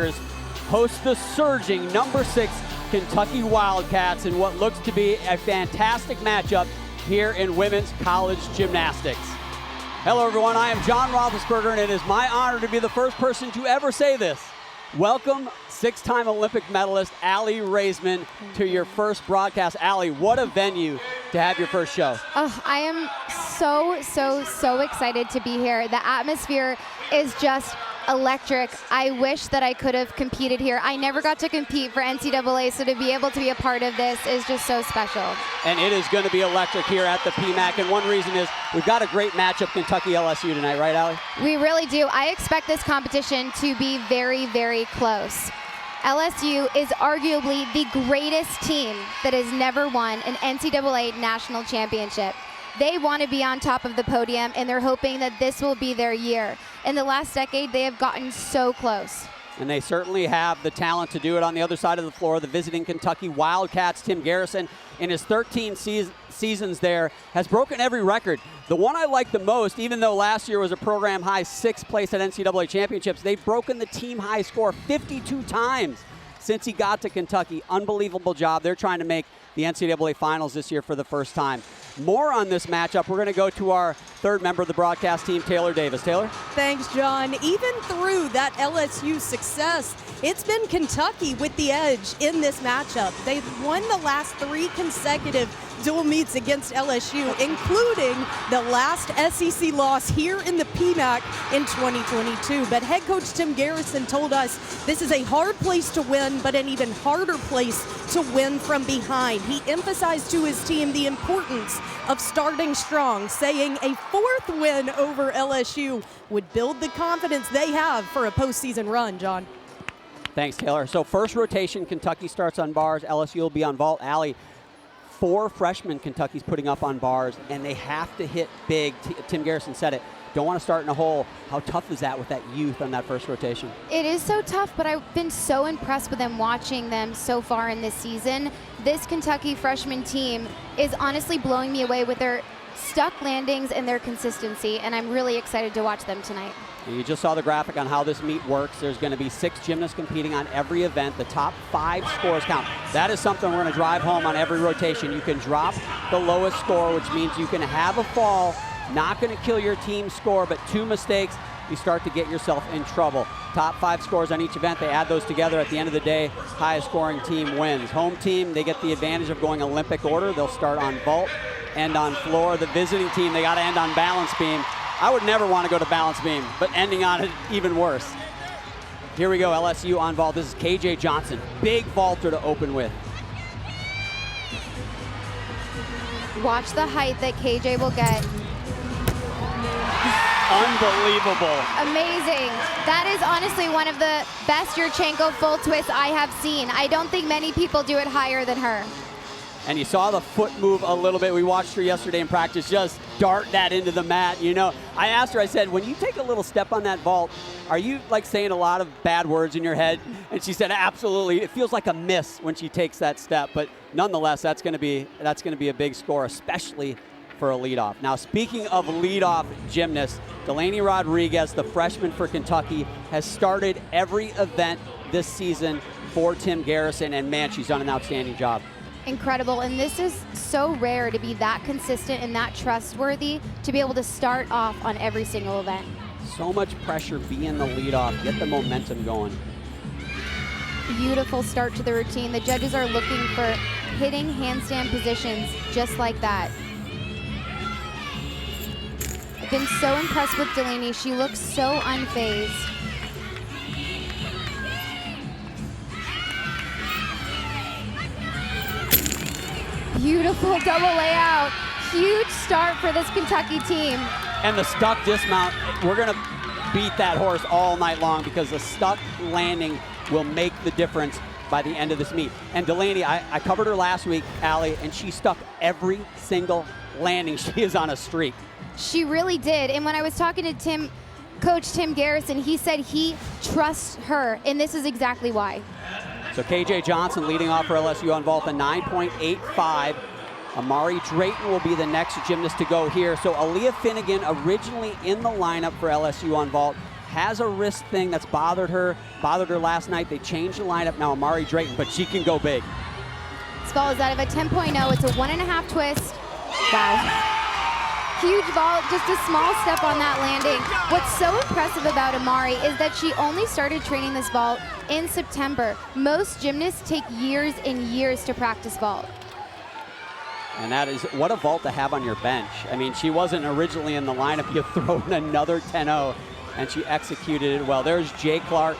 host the surging number 6 Kentucky Wildcats in what looks to be a fantastic matchup here in women's college gymnastics. Hello everyone, I am John Roethlisberger, and it is my honor to be the first person to ever say this. Welcome 6-time Olympic medalist Aly Raisman to your first broadcast. Aly, what a venue to have your first show. Oh, I am so excited to be here. The atmosphere is just electric. I wish that I could have competed here. I never got to compete for NCAA, so to be able to be a part of this is just so special. And it is going to be electric here at the PMAC, and one reason is we've got a great matchup, Kentucky LSU tonight, right, Aly? We really do. I expect this competition to be very close. LSU is arguably the greatest team that has never won an NCAA national championship. They want to be on top of the podium, and they're hoping that this will be their year. In the last decade, they have gotten so close. And they certainly have the talent to do it. On the other side of the floor, the visiting Kentucky Wildcats, Tim Garrison, in his 13 seasons there, has broken every record. The one I like the most, even though last year was a program high 6th place at NCAA championships, they've broken the team high score 52 times since he got to Kentucky. Unbelievable job. They're trying to make the NCAA finals this year for the first time. More on this matchup. We're going to go to our third member of the broadcast team, Taylor Davis. Taylor? Thanks, John. Even through that LSU success, it's been Kentucky with the edge in this matchup. They've won the last 3 consecutive dual meets against LSU, including the last SEC loss here in the PMAC in 2022. But head coach Tim Garrison told us this is a hard place to win, but an even harder place to win from behind. He emphasized to his team the importance of starting strong, saying a 4th win over LSU would build the confidence they have for a postseason run, John. Thanks, Taylor. So first rotation, Kentucky starts on bars. LSU will be on vault. Aly, 4 freshmen Kentucky's putting up on bars, and they have to hit big. Tim Garrison said it. Don't want to start in a hole. How tough is that with that youth on that first rotation? It is so tough, but I've been so impressed with them watching them so far in this season. This Kentucky freshman team is honestly blowing me away with their stuck landings and their consistency, and I'm really excited to watch them tonight. You just saw the graphic on how this meet works. There's going to be 6 gymnasts competing on every event. The top 5 scores count. That is something we're going to drive home on every rotation. You can drop the lowest score, which means you can have a fall. Not going to kill your team's score, but 2 mistakes, you start to get yourself in trouble. Top 5 scores on each event, they add those together. At the end of the day, highest scoring team wins. Home team, they get the advantage of going Olympic order. They'll start on vault, end on floor. The visiting team, they got to end on balance beam. I would never want to go to balance beam, but ending on it, even worse. Here we go, LSU on vault. This is KJ Johnson, big vaulter to open with. Watch the height that KJ will get. Unbelievable. Amazing. That is honestly one of the best Yurchenko full twists I have seen. I don't think many people do it higher than her. And you saw the foot move a little bit. We watched her yesterday in practice just dart that into the mat. You know, I asked her, I said, when you take a little step on that vault, are you like saying a lot of bad words in your head? And she said, absolutely. It feels like a miss when she takes that step. But nonetheless, that's going to be a big score, especially for a leadoff. Now, speaking of leadoff gymnasts, Delaney Rodriguez, the freshman for Kentucky, has started every event this season for Tim Garrison, and man, she's done an outstanding job. Incredible, and this is so rare to be that consistent and that trustworthy to be able to start off on every single event. So much pressure being the leadoff, get the momentum going. Beautiful start to the routine. The judges are looking for hitting handstand positions just like that. I've been so impressed with Delaney. She looks so unfazed. Beautiful double layout. Huge start for this Kentucky team. And the stuck dismount, we're going to beat that horse all night long because the stuck landing will make the difference by the end of this meet. And Delaney, I covered her last week, Aly, and she stuck every single landing. She is on a streak. She really did. And when I was talking to Coach Tim Garrison, he said he trusts her, and this is exactly why. So KJ Johnson leading off for LSU on vault, a 9.85. Amari Drayton will be the next gymnast to go here. So Aaliyah Finnegan, originally in the lineup for LSU on vault, has a wrist thing that's bothered her last night. They changed the lineup. Now Amari Drayton, but she can go big. This ball is out of a 10.0. It's a 1.5 twist. Wow. Huge ball, just a small step on that landing. What's so impressive about Amari is that she only started training this vault in September. Most gymnasts take years and years to practice vault. And that is, what a vault to have on your bench. I mean, she wasn't originally in the lineup. You throw in another 10-0, and she executed it well. There's Jay Clark,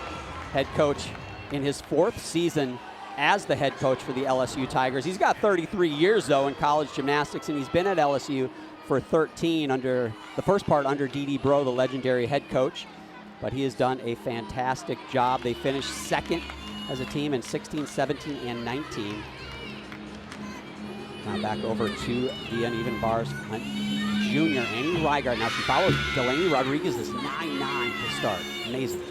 head coach, in his 4th season as the head coach for the LSU Tigers. He's got 33 years, though, in college gymnastics, and he's been at LSU for 13 under the first part under Dee Bro, the legendary head coach. But he has done a fantastic job. They finished 2nd as a team in 16, 17, and 19. Now back over to the uneven bars. Junior Annie Reigart. Now she follows Delaney Rodriguez, this 9-9 to start. Amazing.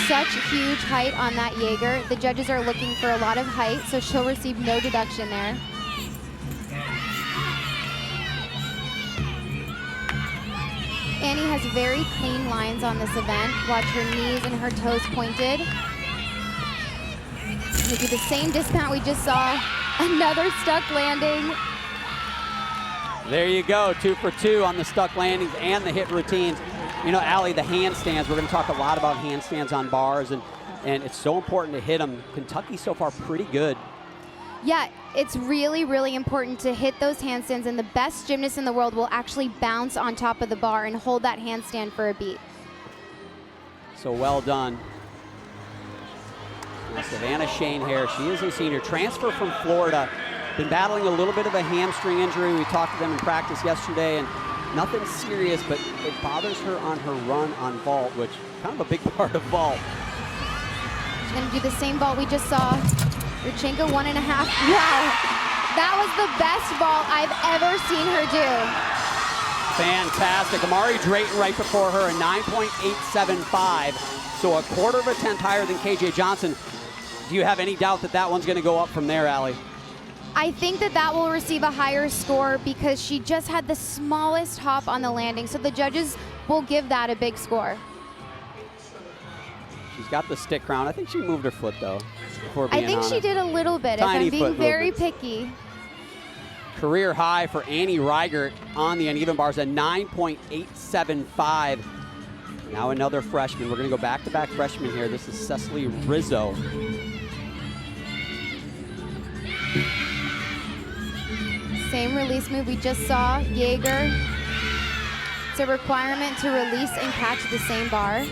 Such huge height on that Jaeger. The judges are looking for a lot of height, so she'll receive no deduction there. Annie has very clean lines on this event. Watch her knees and her toes pointed. We do the same dismount we just saw. Another stuck landing. There you go, 2 for 2 on the stuck landings and the hit routines. You know, Allie, the handstands, we're going to talk a lot about handstands on bars, and it's so important to hit them. Kentucky so far pretty good. Yeah, it's really, really important to hit those handstands, and the best gymnast in the world will actually bounce on top of the bar and hold that handstand for a beat. So well done. Savannah Shane-Hare, she is a senior, transfer from Florida, been battling a little bit of a hamstring injury. We talked to them in practice yesterday, and nothing serious, but it bothers her on her run on vault, which is kind of a big part of vault. She's going to do the same vault we just saw. Yurchenko 1.5. Wow, that was the best vault I've ever seen her do. Fantastic. Amari Drayton right before her, a 9.875, so a 1/4 of a tenth higher than KJ Johnson. Do you have any doubt that that one's going to go up from there, Allie? I think that that will receive a higher score because she just had the smallest hop on the landing, so the judges will give that a big score. She's got the stick crown. I think she moved her foot, though. I think she did a little bit, Tiny if I'm being very movements. picky. Career high for Annie Reigart on the uneven bars, a 9.875. Now another freshman. We're going to go back-to-back freshmen here. This is Cecily Rizzo. Same release move we just saw, Jaeger. It's a requirement to release and catch the same bar.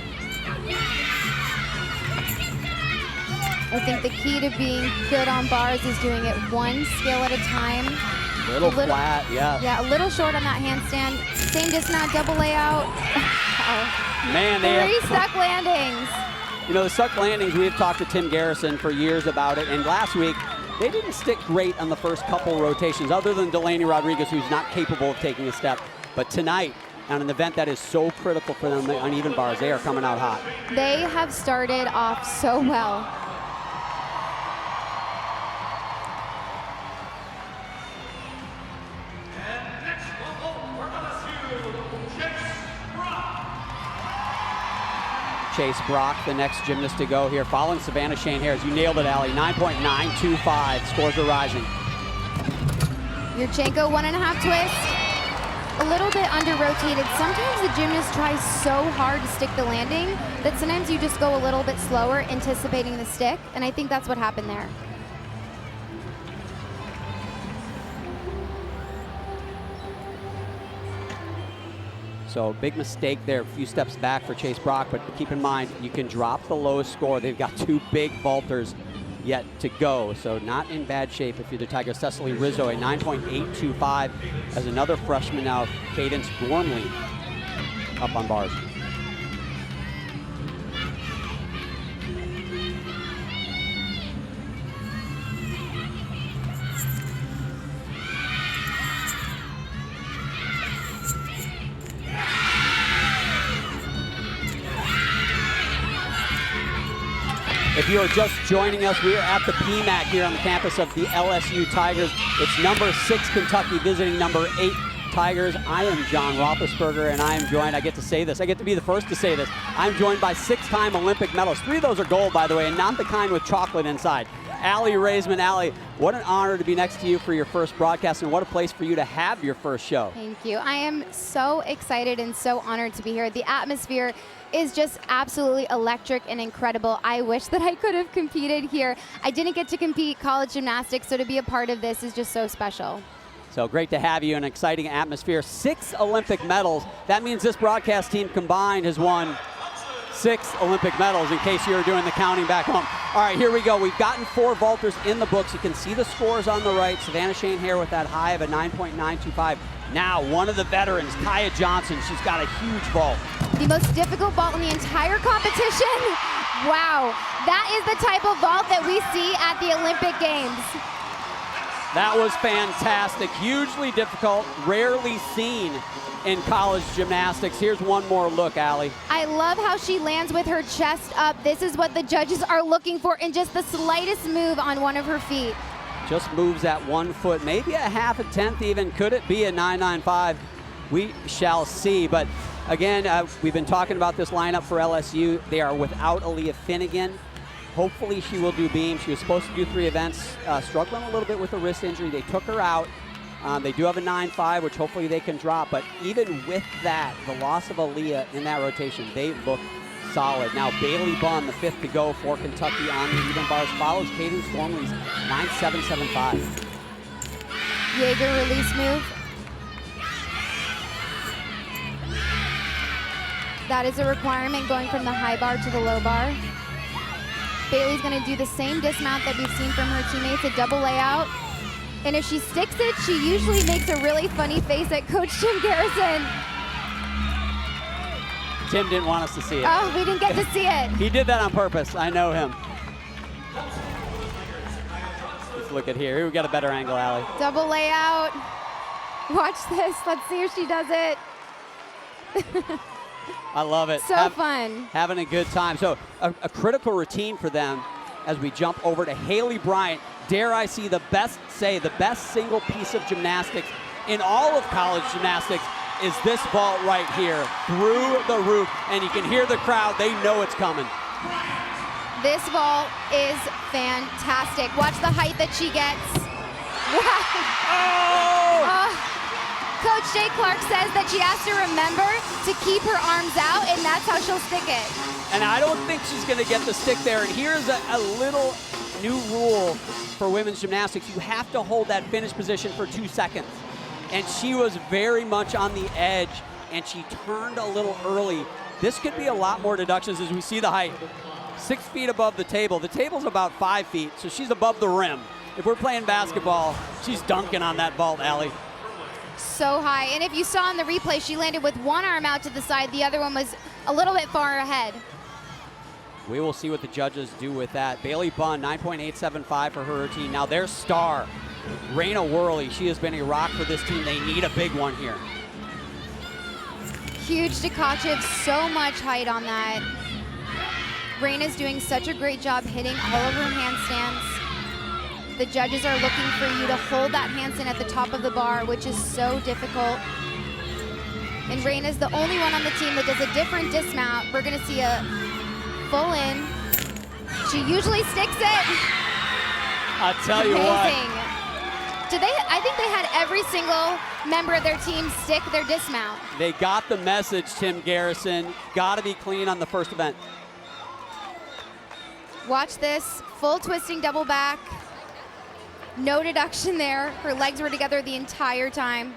I think the key to being good on bars is doing it one skill at a time. Little flat, yeah. Yeah, a little short on that handstand. Same dismount, double layout. Man, Three stuck landings. You know, the stuck landings, we've talked to Tim Garrison for years about it, and last week, they didn't stick great on the first couple rotations, other than Delaney Rodriguez, who's not capable of taking a step. But tonight, on an event that is so critical for them, the uneven bars, they are coming out hot. They have started off so well. Chase Brock, the next gymnast to go here, following Savannah Shane-Hare. You nailed it, Allie. 9.925. Scores are rising. Yurchenko 1.5 twist. A little bit under-rotated. Sometimes the gymnast tries so hard to stick the landing that sometimes you just go a little bit slower, anticipating the stick, and I think that's what happened there. So big mistake there, a few steps back for Chase Brock, but keep in mind, you can drop the lowest score. They've got 2 big vaulters yet to go, so not in bad shape if you're the Tigers. Cecily Rizzo, a 9.825 as another freshman now, Cadence Gormley up on bars. If you are just joining us, we are at the PMAC here on the campus of the LSU Tigers. It's number 6 Kentucky visiting number 8 Tigers. I am John Roethlisberger, and I am joined, I get to say this, I get to be the first to say this, I'm joined by 6-time Olympic medalists. 3 of those are gold, by the way, and not the kind with chocolate inside. Allie Raisman. Allie, what an honor to be next to you for your first broadcast, and what a place for you to have your first show. Thank you. I am so excited and so honored to be here. The atmosphere is just absolutely electric and incredible. I wish that I could have competed here. I didn't get to compete college gymnastics, so to be a part of this is just so special. So great to have you, an exciting atmosphere. 6 Olympic medals. That means this broadcast team combined has won 6 Olympic medals, in case you're doing the counting back home. All right, here we go. We've gotten 4 vaulters in the books. You can see the scores on the right. Savannah Shane Hare with that high of a 9.925. Now, one of the veterans, Kaya Johnson. She's got a huge vault. The most difficult vault in the entire competition. Wow, that is the type of vault that we see at the Olympic Games. That was fantastic. Hugely difficult, rarely seen in college gymnastics. Here's one more look, Allie. I love how she lands with her chest up. This is what the judges are looking for in just the slightest move on one of her feet. Just moves that 1 foot, maybe a half a tenth even. Could it be a 995? We shall see. But again, we've been talking about this lineup for LSU. They are without Aaliyah Finnegan. Hopefully she will do beam. She was supposed to do 3 events, struggling a little bit with a wrist injury. They took her out. They do have a 9.5, which hopefully they can drop. But even with that, the loss of Aaliyah in that rotation, they look solid. Now Bailey Bunn, the 5th to go for Kentucky on the even bars, follows Kaden Stormley's 9.775. Jaeger release move. That is a requirement going from the high bar to the low bar. Bailey's gonna do the same dismount that we've seen from her teammates, a double layout. And if she sticks it, she usually makes a really funny face at Coach Tim Garrison. Tim didn't want us to see it. Oh, we didn't get to see it. He did that on purpose. I know him. Let's look at here. Here we got a better angle, Allie. Double layout. Watch this. Let's see if she does it. I love it. So fun. Having a good time. So a critical routine for them as we jump over to Haley Bryant. Dare I see the best single piece of gymnastics in all of college gymnastics is this vault right here, through the roof. And you can hear the crowd. They know it's coming. This vault is fantastic. Watch the height that she gets. Wow. Oh! Coach Jay Clark says that she has to remember to keep her arms out, and that's how she'll stick it. And I don't think she's going to get the stick there. And here's a little new rule for women's gymnastics. You have to hold that finish position for 2 seconds. And she was very much on the edge, and she turned a little early. This could be a lot more deductions as we see the height. 6 feet above the table. The table's about 5 feet, so she's above the rim. If we're playing basketball, she's dunking on that vault, Allie. So high. And if you saw in the replay, she landed with one arm out to the side. The other one was a little bit far ahead. We will see what the judges do with that. Bailey Bunn, 9.875 for her routine. Now their star, Raina Worley. She has been a rock for this team. They need a big one here. Huge Tkachev, so much height on that. Raina's doing such a great job hitting all of her handstands. The judges are looking for you to hold that handstand at the top of the bar, which is so difficult. And Raina's the only one on the team that does a different dismount. We're gonna see a full in. She usually sticks it. I'll tell you Amazing. what. I think they had every single member of their team stick their dismount. They got the message, Tim Garrison. Gotta be clean on the first event. Watch this, full twisting double back. No deduction there. Her legs were together the entire time.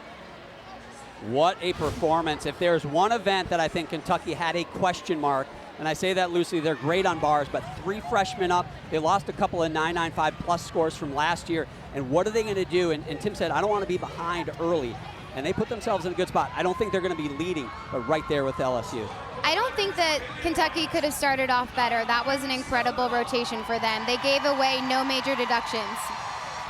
What a performance. If there's one event that I think Kentucky had a question mark, and I say that loosely, they're great on bars, but 3 freshmen up. They lost a couple of 9.95 plus scores from last year. And what are they going to do? And Tim said, I don't want to be behind early. And they put themselves in a good spot. I don't think they're going to be leading, but right there with LSU. I don't think that Kentucky could have started off better. That was an incredible rotation for them. They gave away no major deductions.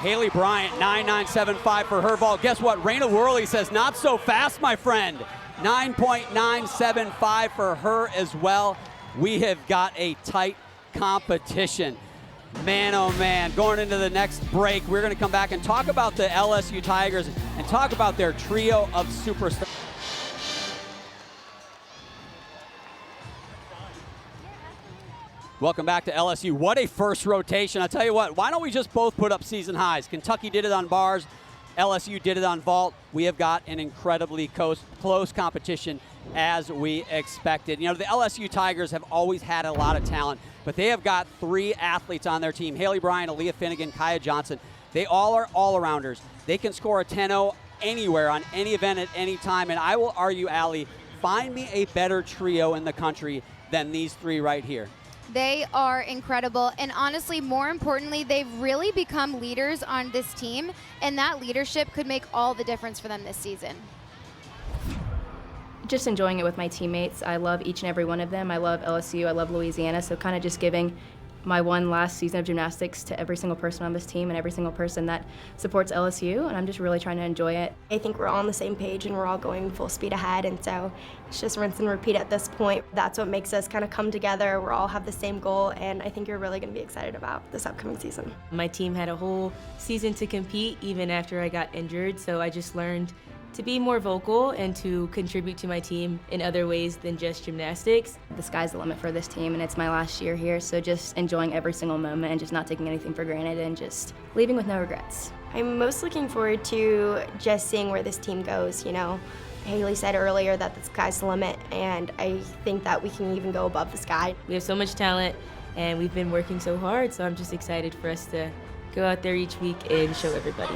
Haley Bryant, 9.975 for her vault. Guess what? Raina Worley says, not so fast, my friend. 9.975 for her as well. We have got a tight competition. Man, oh man, going into the next break, we're going to come back and talk about the LSU Tigers and talk about their trio of superstars. Welcome back to LSU. What a first rotation. I'll tell you what, why don't we just both put up season highs? Kentucky did it on bars. LSU did it on vault. We have got an incredibly close competition as we expected. You know, the LSU Tigers have always had a lot of talent, but they have got 3 athletes on their team: Haley Bryan, Aaliyah Finnegan, Kaya Johnson. They all are all-arounders. They can score a 10-0 anywhere on any event at any time, and I will argue, Allie, find me a better trio in the country than these 3 right here. They are incredible, and honestly, more importantly, they've really become leaders on this team, and that leadership could make all the difference for them this season. Just enjoying it with my teammates. I love each and every one of them. I love LSU, I love Louisiana, so kind of just giving my one last season of gymnastics to every single person on this team and every single person that supports LSU, and I'm just really trying to enjoy it. I think we're all on the same page and we're all going full speed ahead, and so it's just rinse and repeat at this point. That's what makes us kind of come together. We all have the same goal, and I think you're really going to be excited about this upcoming season. My team had a whole season to compete even after I got injured, so I just learned to be more vocal and to contribute to my team in other ways than just gymnastics. The sky's the limit for this team, and it's my last year here, so just enjoying every single moment and just not taking anything for granted and just leaving with no regrets. I'm most looking forward to just seeing where this team goes. You know, Haley said earlier that the sky's the limit, and I think that we can even go above the sky. We have so much talent and we've been working so hard, so I'm just excited for us to go out there each week and show everybody.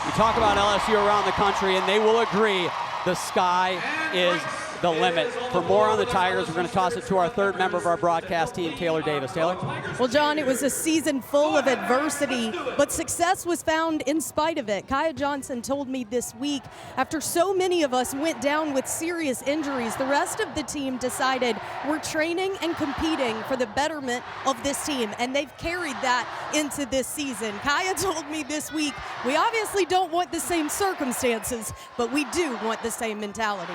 You talk about LSU around the country, and they will agree the sky is the limit. For more on the Tigers, we're going to toss it to our 3rd member of our broadcast team, Taylor Davis. Taylor? Well, John, it was a season full of adversity, but success was found in spite of it. Kaya Johnson told me this week, after so many of us went down with serious injuries, the rest of the team decided we're training and competing for the betterment of this team, and they've carried that into this season. Kaya told me this week, we obviously don't want the same circumstances, but we do want the same mentality.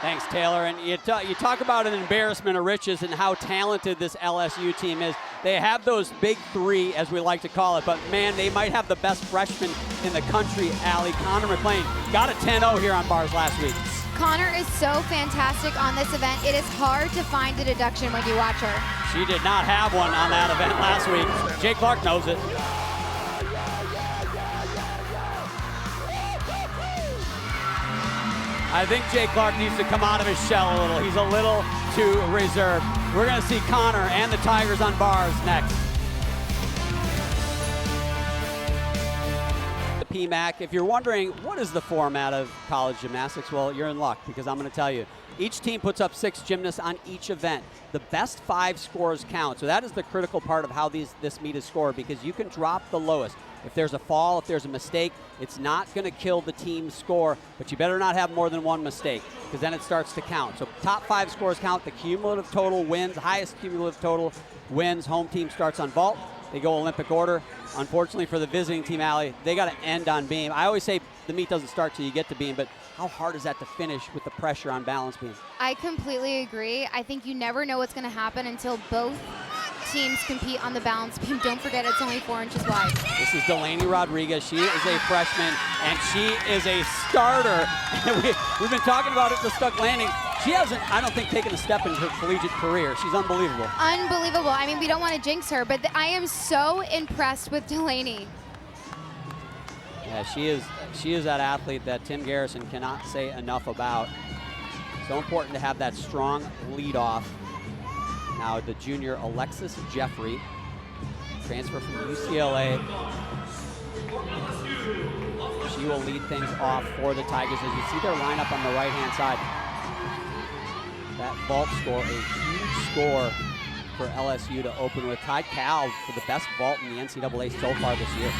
Thanks, Taylor. And you talk about an embarrassment of riches and how talented this LSU team is. They have those big 3, as we like to call it, but man, they might have the best freshman in the country, Allie. Connor McLean got a 10-0 here on bars last week. Connor is so fantastic on this event. It is hard to find a deduction when you watch her. She did not have one on that event last week. Jay Clark knows it. I think Jay Clark needs to come out of his shell a little. He's a little too reserved. We're going to see Connor and the Tigers on bars next. The PMAC, if you're wondering what is the format of college gymnastics, well, you're in luck, because I'm going to tell you. Each team puts up 6 gymnasts on each event. The best 5 scores count. So that is the critical part of how this meet is scored, because you can drop the lowest. If there's a fall, if there's a mistake, it's not going to kill the team's score, but you better not have more than 1 mistake, because then it starts to count. So top 5 scores count. The cumulative total wins. Highest cumulative total wins. Home team starts on vault. They go Olympic order. Unfortunately for the visiting team, Allie, they got to end on beam. I always say the meet doesn't start till you get to beam, but how hard is that to finish with the pressure on balance beam? I completely agree. I think you never know what's going to happen until both teams compete on the balance beam. Don't forget, it's only 4 inches wide. This is Delaney Rodriguez. She is a freshman, and she is a starter. We've been talking about it, the stuck landing. She hasn't, I don't think, taken a step in her collegiate career. She's unbelievable. Unbelievable. I mean, we don't want to jinx her, but I am so impressed with Delaney. Yeah, she is that athlete that Tim Garrison cannot say enough about. So important to have that strong lead off. Now the junior Alexis Jeffrey, transfer from UCLA. She will lead things off for the Tigers. As you see their lineup on the right-hand side. That vault score, a huge score for LSU to open with. Tied Cal for the best vault in the NCAA so far this year.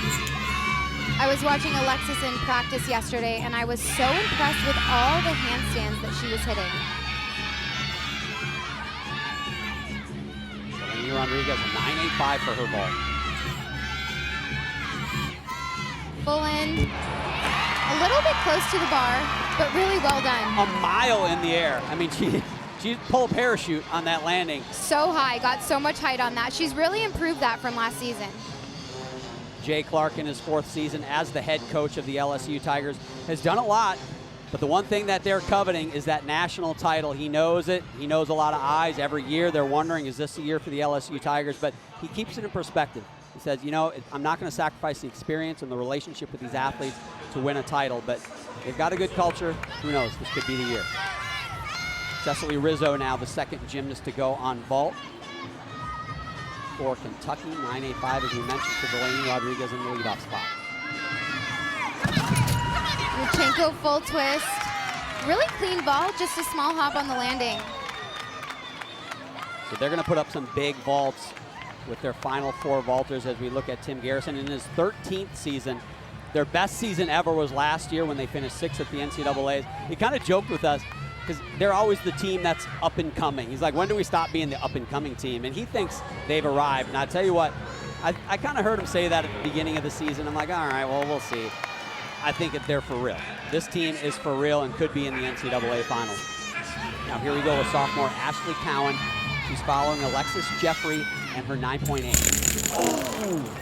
I was watching Alexis in practice yesterday, and I was so impressed with all the handstands that she was hitting. Delaney Rodriguez, a 9.85 for her vault. Full in, a little bit close to the bar, but really well done. A mile in the air. I mean, she She pulled a parachute on that landing. So high, got so much height on that. She's really improved that from last season. Jay Clark in his 4th season as the head coach of the LSU Tigers has done a lot, but the one thing that they're coveting is that national title. He knows it. He knows a lot of eyes. Every year they're wondering, is this the year for the LSU Tigers? But he keeps it in perspective. He says, you know, I'm not going to sacrifice the experience and the relationship with these athletes to win a title, but they've got a good culture. Who knows? This could be the year. Cecily Rizzo now the 2nd gymnast to go on vault for Kentucky. 9.85, as we mentioned, to Delaney Rodriguez in the leadoff spot. Yurchenko full twist. Really clean ball, just a small hop on the landing. So they're going to put up some big vaults with their final 4 vaulters as we look at Tim Garrison in his 13th season. Their best season ever was last year when they finished 6th at the NCAAs. He kind of joked with us because they're always the team that's up and coming. He's like, when do we stop being the up and coming team? And he thinks they've arrived. And I tell you what, I kind of heard him say that at the beginning of the season. I'm like, all right, well, we'll see. I think they're for real. This team is for real and could be in the NCAA finals. Now here we go with sophomore Ashley Cowan. She's following Alexis Jeffrey and her 9.8. Oh.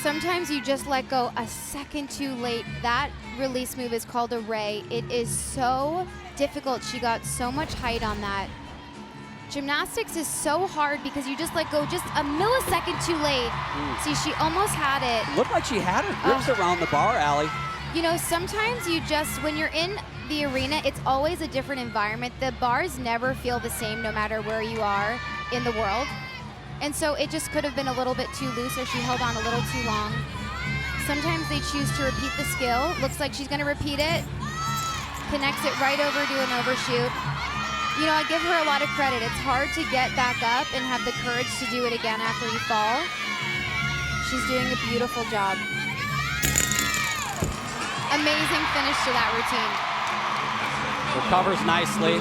Sometimes you just let go a second too late. That release move is called a ray. It is so difficult. She got so much height on that. Gymnastics is so hard because you just let go just a millisecond too late. See, she almost had it. Looked like she had her grips around the bar, Allie. You know, sometimes you just, when you're in the arena, it's always a different environment. The bars never feel the same no matter where you are in the world. And so it just could have been a little bit too loose, or she held on a little too long. Sometimes they choose to repeat the skill. Looks like she's gonna repeat it. Connects it right over to an overshoot. You know, I give her a lot of credit. It's hard to get back up and have the courage to do it again after you fall. She's doing a beautiful job. Amazing finish to that routine. Recovers nicely.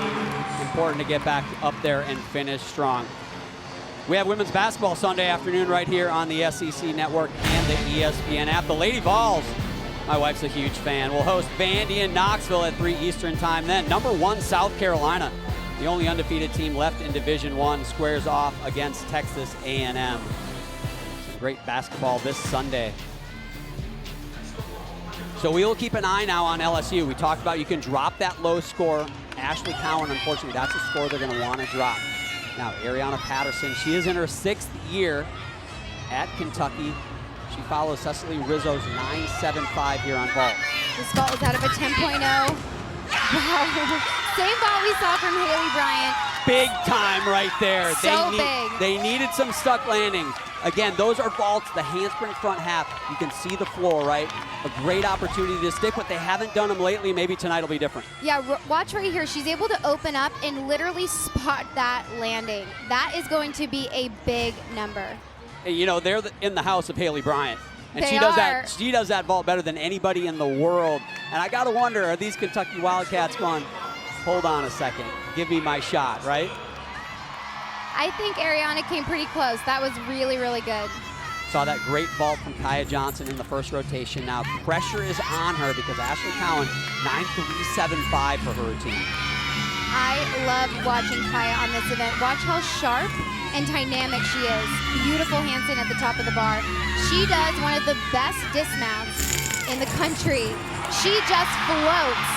Important to get back up there and finish strong. We have women's basketball Sunday afternoon right here on the SEC Network and the ESPN app. The Lady Vols, my wife's a huge fan, will host Vandy in Knoxville at 3 Eastern time. Then #1 South Carolina, the only undefeated team left in Division I, squares off against Texas A&M. Some great basketball this Sunday. So we will keep an eye now on LSU. We talked about you can drop that low score. Ashley Cowan, unfortunately, that's a score they're going to want to drop. Now, Ariana Patterson, she is in her 6th year at Kentucky. She follows Cecily Rizzo's 9.75 here on vault. This vault is out of a 10.0. Wow. Same vault we saw from Haley Bryant. Big time right there. So big. They needed some stuck landings. Again, those are vaults, the handspring front half. You can see the floor, right? A great opportunity to stick, but they haven't done them lately. Maybe tonight will be different. Yeah, watch right here. She's able to open up and literally spot that landing. That is going to be a big number. And, you know, they're in the house of Haley Bryant. And They she does that vault better than anybody in the world. And I got to wonder, are these Kentucky Wildcats going, hold on a second, give me my shot, right? I think Ariana came pretty close. That was really, really good. Saw that great vault from Kaya Johnson in the first rotation. Now pressure is on her because Ashley Cowan, 9.375 for her routine. I love watching Kaya on this event. Watch how sharp and dynamic she is. Beautiful handstand at the top of the bar. She does one of the best dismounts in the country. She just floats.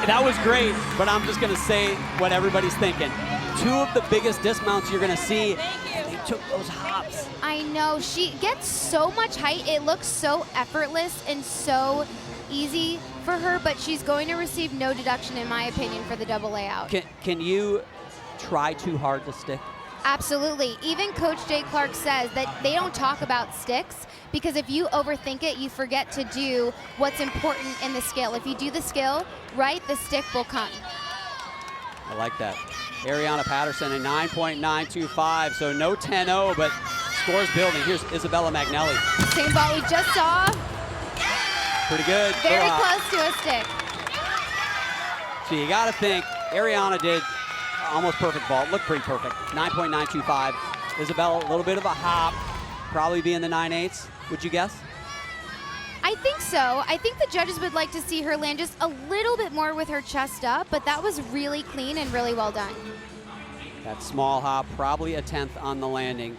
That was great, but I'm just going to say what everybody's thinking. 2 of the biggest dismounts you're going to see, and they took those hops. I know. She gets so much height. It looks so effortless and so easy for her, but she's going to receive no deduction, in my opinion, for the double layout. Can you try too hard to stick? Absolutely. Even Coach Jay Clark says that they don't talk about sticks because if you overthink it, you forget to do what's important in the skill. If you do the skill right, the stick will come. I like that. Ariana Patterson, a 9.925, so no 10-0, but scores building. Here's Isabella Magnelli. Same ball we just saw. Pretty good. Very close to a stick. So you got to think, Ariana did almost perfect vault. Looked pretty perfect. 9.925. Isabella, a little bit of a hop. Probably be in the 9/8, would you guess? I think so. I think the judges would like to see her land just a little bit more with her chest up, but that was really clean and really well done. That small hop, probably a 10th on the landing.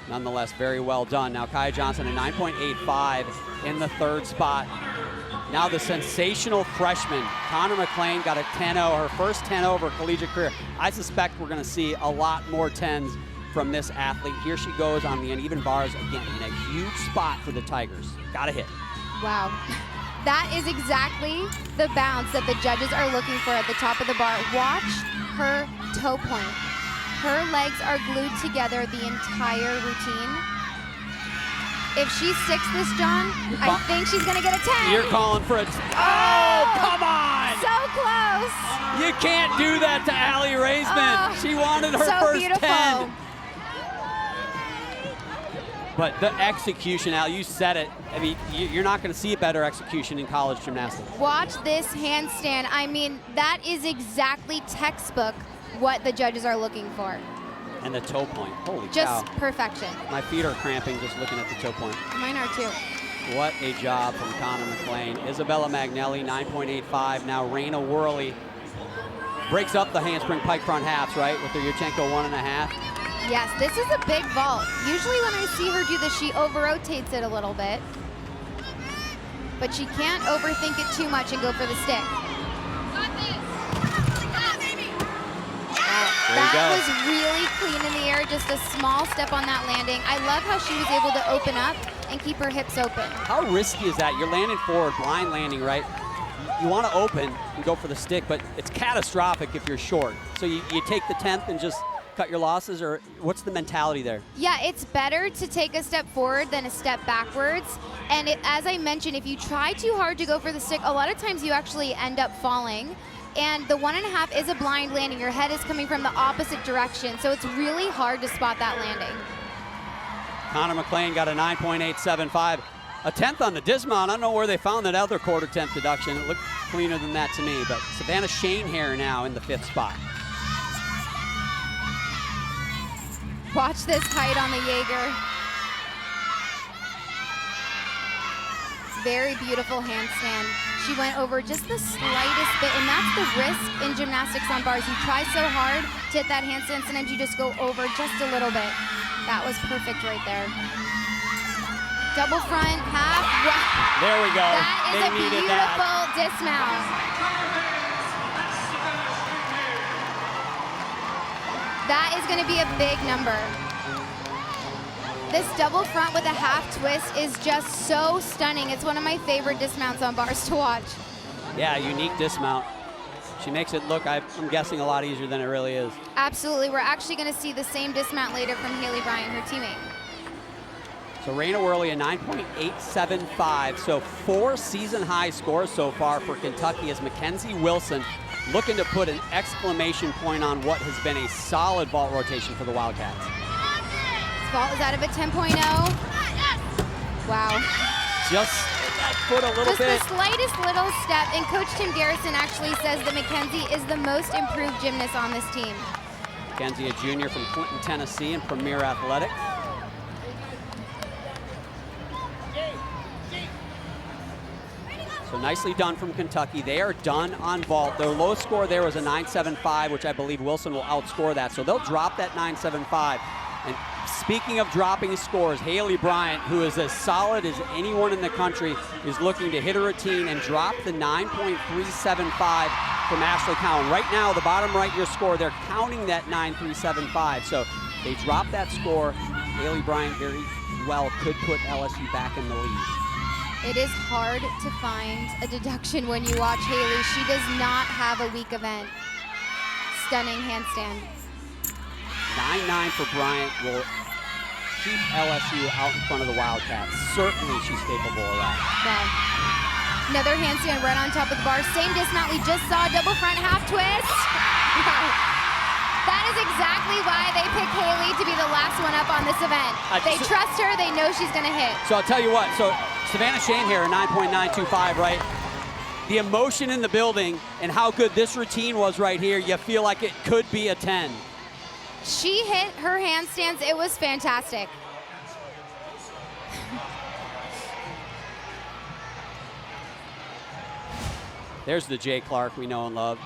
Nonetheless, very well done. Now Kaya Johnson, a 9.85 in the third spot. Now the sensational freshman, Connor McLean, got a 10-0, her first 10-0 of her collegiate career. I suspect we're going to see a lot more 10s from this athlete. Here she goes on the uneven bars again in a huge spot for the Tigers. Got a hit. Wow. That is exactly the bounce that the judges are looking for at the top of the bar. Watch her toe point. Her legs are glued together the entire routine. If she sticks this, John, I think she's going to get a 10. You're calling for it. Oh, come on! So close. You can't do that to Allie Raisman. She wanted her so first beautiful. 10. But the execution, Al, you said it. I mean, you're not going to see a better execution in college gymnastics. Watch this handstand. I mean, that is exactly textbook what the judges are looking for. And the toe point, holy Just cow. perfection. My feet are cramping just looking at the toe point. Mine are too. What a job from Connor McLean. Isabella Magnelli, 9.85. Now Raina Worley breaks up the handspring pike front halves, right, with her Yurchenko 1.5. Yes, this is a big vault. Usually when I see her do this, she over-rotates it a little bit. But she can't overthink it too much and go for the stick. That was really clean in the air, just a small step on that landing. I love how she was able to open up and keep her hips open. How risky is that? You're landing forward, blind landing, right? You want to open and go for the stick, but it's catastrophic if you're short. So you take the 10th and just cut your losses, or what's the mentality there? Yeah, it's better to take a step forward than a step backwards. And as I mentioned, if you try too hard to go for the stick, a lot of times you actually end up falling. And the 1.5 is a blind landing. Your head is coming from the opposite direction, so it's really hard to spot that landing. Connor McLean got a 9.875. A 10th on the dismount. I don't know where they found that other quarter 10th deduction. It looked cleaner than that to me, but Savannah Shane here now in the 5th spot. Watch this height on the Jaeger. Very beautiful handstand. She went over just the slightest bit, and that's the risk in gymnastics on bars. You try so hard to hit that handstand, sometimes you just go over just a little bit. That was perfect right there. Double front, half. Wow. There we go. That is They a needed beautiful dismount. That is going to be a big number. This double front with a half twist is just so stunning. It's one of my favorite dismounts on bars to watch. Yeah, unique dismount. She makes it look, I'm guessing, a lot easier than it really is. Absolutely. We're actually going to see the same dismount later from Haley Bryan, her teammate. So Raina Worley, a 9.875. So 4 season high scores so far for Kentucky as Mackenzie Wilson looking to put an exclamation point on what has been a solid vault rotation for the Wildcats. Vault is out of a 10.0. Wow. Just that foot a little bit. Just the slightest little step. And Coach Tim Garrison actually says that Mackenzie is the most improved gymnast on this team. Mackenzie, a junior from Clinton, Tennessee, in Premier Athletics. So nicely done from Kentucky. They are done on vault. Their lowest score there was a 9.75, which I believe Wilson will outscore that. So they'll drop that 9.75. And speaking of dropping scores, Haley Bryant, who is as solid as anyone in the country, is looking to hit a routine and drop the 9.375 from Ashley Cowan. Right now, the bottom right, your score, they're counting that 9.375. So they drop that score. Haley Bryant very well could put LSU back in the lead. It is hard to find a deduction when you watch Haley. She does not have a weak event. Stunning handstand. 9.9 for Bryant will keep LSU out in front of the Wildcats. Certainly she's capable of that. Wow. Another handstand right on top of the bar. Same dismount we just saw, double front half twist. Wow. That is exactly why they picked Haley to be the last one up on this event. They trust her, they know she's gonna hit. So I'll tell you what, so Savannah Shane here, 9.925, right? The emotion in the building and how good this routine was right here, you feel like it could be a 10. She hit her handstands, it was fantastic. There's the Jay Clark we know and love.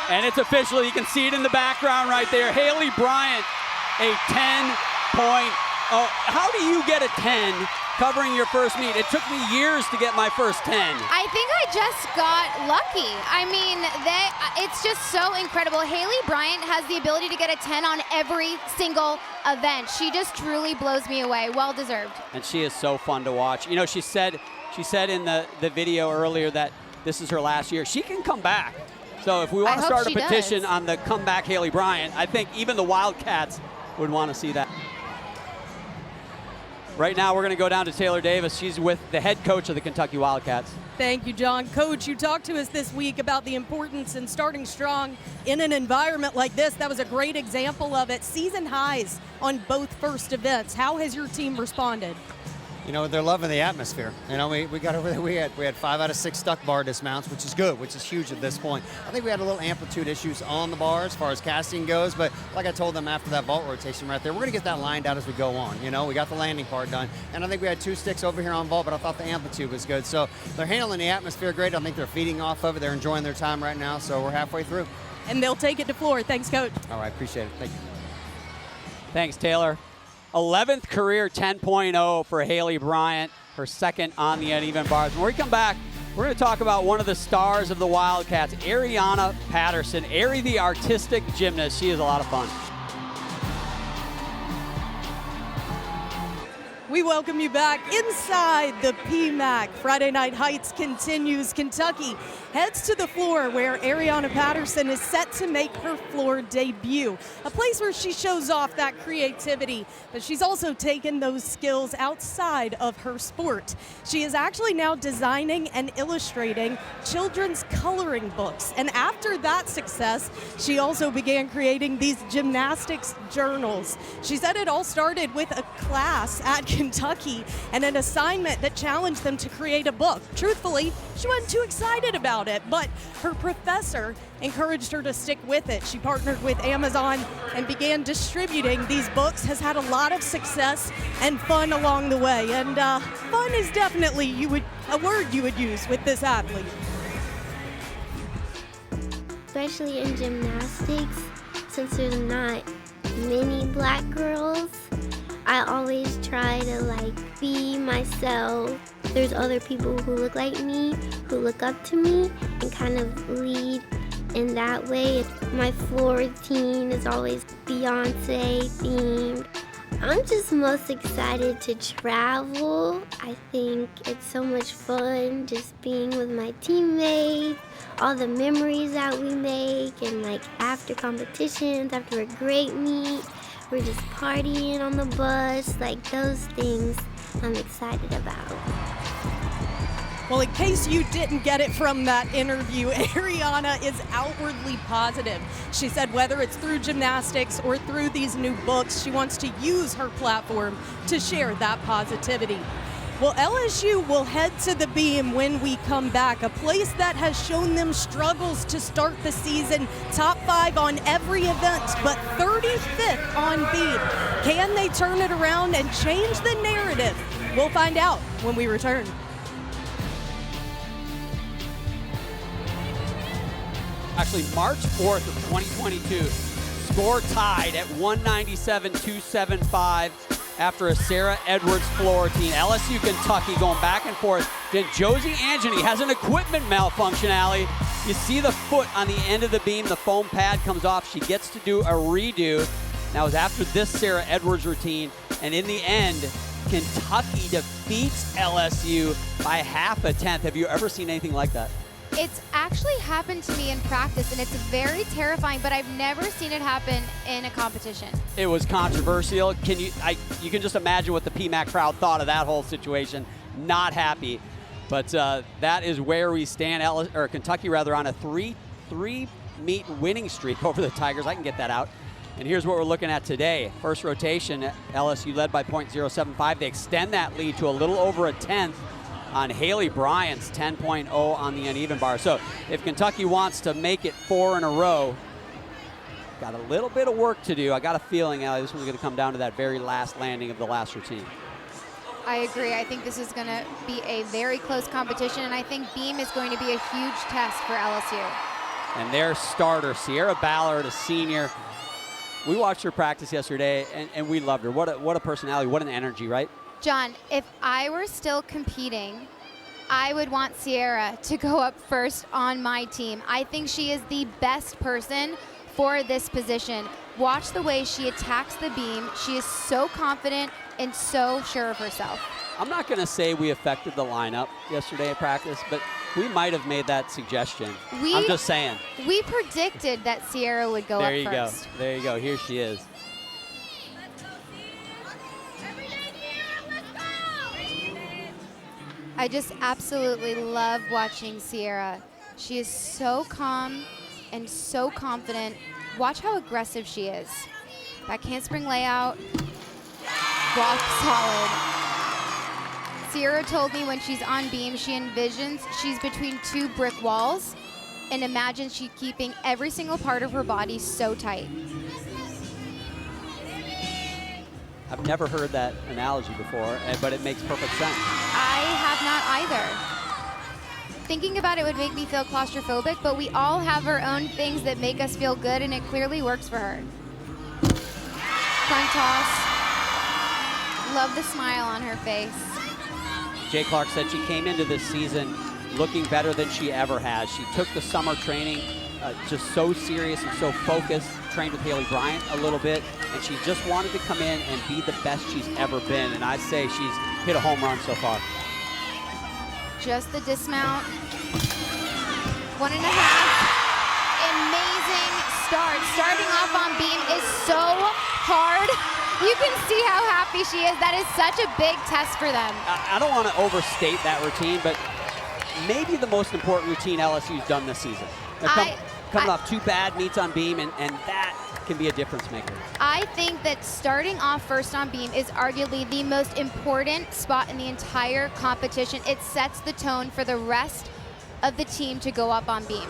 And it's official. You can see it in the background right there. Haley Bryant, a 10.0. How do you get a 10 covering your first meet? It took me years to get my first 10. I think I just got lucky. I mean, it's just so incredible. Haley Bryant has the ability to get a 10 on every single event. She just truly blows me away. Well deserved. And she is so fun to watch. You know, she said in the video earlier that this is her last year. She can come back. So if we want to start a petition on the comeback Haley Bryant, I think even the Wildcats would want to see that. Right now, we're going to go down to Taylor Davis. She's with the head coach of the Kentucky Wildcats. Thank you, John. Coach, you talked to us this week about the importance in starting strong in an environment like this. That was a great example of it. Season highs on both first events. How has your team responded? You know, they're loving the atmosphere. You know, we got over there, we had 5 out of 6 stuck bar dismounts, which is good, which is huge at this point. I think we had a little amplitude issues on the bar as far as casting goes, but like I told them after that vault rotation right there, we're going to get that lined out as we go on. You know, we got the landing part done, and I think we had 2 sticks over here on vault, but I thought the amplitude was good. So they're handling the atmosphere great. I think they're feeding off of it. They're enjoying their time right now, so we're halfway through. And they'll take it to floor. Thanks, Coach. All right, appreciate it. Thank you. Thanks, Taylor. 11th career 10.0 for Haley Bryant, her second on the uneven bars. When we come back, we're going to talk about one of the stars of the Wildcats, Ariana Patterson. Ari, the artistic gymnast. She is a lot of fun. We welcome you back inside the PMAC. Friday Night Heights continues. Kentucky heads to the floor where Ariana Patterson is set to make her floor debut. A place where she shows off that creativity, but she's also taken those skills outside of her sport. She is actually now designing and illustrating children's coloring books. And after that success, she also began creating these gymnastics journals. She said it all started with a class at Kentucky and an assignment that challenged them to create a book. Truthfully, she wasn't too excited about it, but her professor encouraged her to stick with it. She partnered with Amazon and began distributing these books, has had a lot of success and fun along the way. And fun is definitely a word you would use with this athlete. Especially in gymnastics, since there's not many black girls, I always try to be myself. There's other people who look like me, who look up to me, and kind of lead in that way. My floor routine is always Beyonce themed. I'm just most excited to travel. I think it's so much fun just being with my teammates, all the memories that we make, and after competitions, after a great meet, we're just partying on the bus, those things I'm excited about. Well, in case you didn't get it from that interview, Ariana is outwardly positive. She said whether it's through gymnastics or through these new books, she wants to use her platform to share that positivity. Well, LSU will head to the beam when we come back, a place that has shown them struggles to start the season, top 5 on every event, but 35th on beat. Can they turn it around and change the narrative? We'll find out when we return. Actually, March 4th of 2022, score tied at 197-275 after a Sarah Edwards floor routine. LSU Kentucky going back and forth. Then Josie Angeny has an equipment malfunction, Allie. You see the foot on the end of the beam, the foam pad comes off. She gets to do a redo. That was after this Sarah Edwards routine. And in the end, Kentucky defeats LSU by half a tenth. Have you ever seen anything like that? It's actually happened to me in practice, and it's very terrifying, but I've never seen it happen in a competition. It was controversial. You can just imagine what the PMAC crowd thought of that whole situation. Not happy. But that is where we stand, Kentucky on a three-meet winning streak over the Tigers. I can get that out. And here's what we're looking at today. First rotation, LSU led by .075. They extend that lead to a little over a tenth on Haley Bryant's 10.0 on the uneven bar. So if Kentucky wants to make it 4 in a row, got a little bit of work to do. I got a feeling this one's going to come down to that very last landing of the last routine. I agree. I think this is going to be a very close competition, and I think beam is going to be a huge test for LSU. And their starter, Sierra Ballard, a senior. We watched her practice yesterday, and we loved her. What a personality, what an energy, right? John, if I were still competing, I would want Sierra to go up first on my team. I think she is the best person for this position. Watch the way she attacks the beam. She is so confident and so sure of herself. I'm not going to say we affected the lineup yesterday at practice, but we might have made that suggestion. I'm just saying. We predicted that Sierra would go up first. There you go. There you go. Here she is. I just absolutely love watching Sierra. She is so calm and so confident. Watch how aggressive she is. Back handspring layout, rock solid. Sierra told me when she's on beam, she envisions she's between two brick walls and imagines she's keeping every single part of her body so tight. I've never heard that analogy before, but it makes perfect sense. I have not either. Thinking about it would make me feel claustrophobic, but we all have our own things that make us feel good, and it clearly works for her. Front toss. Love the smile on her face. Jay Clark said she came into this season looking better than she ever has. She took the summer training just so serious and so focused, trained with Haley Bryant a little bit, and she just wanted to come in and be the best she's ever been, and I'd say she's hit a home run so far. Just the dismount. 1.5. Amazing start. Starting off on beam is so hard. You can see how happy she is. That is such a big test for them. I don't want to overstate that routine, but maybe the most important routine LSU's done this season. They're coming off 2 bad meets on beam, and that can be a difference maker. I think that starting off first on beam is arguably the most important spot in the entire competition. It sets the tone for the rest of the team to go up on beam.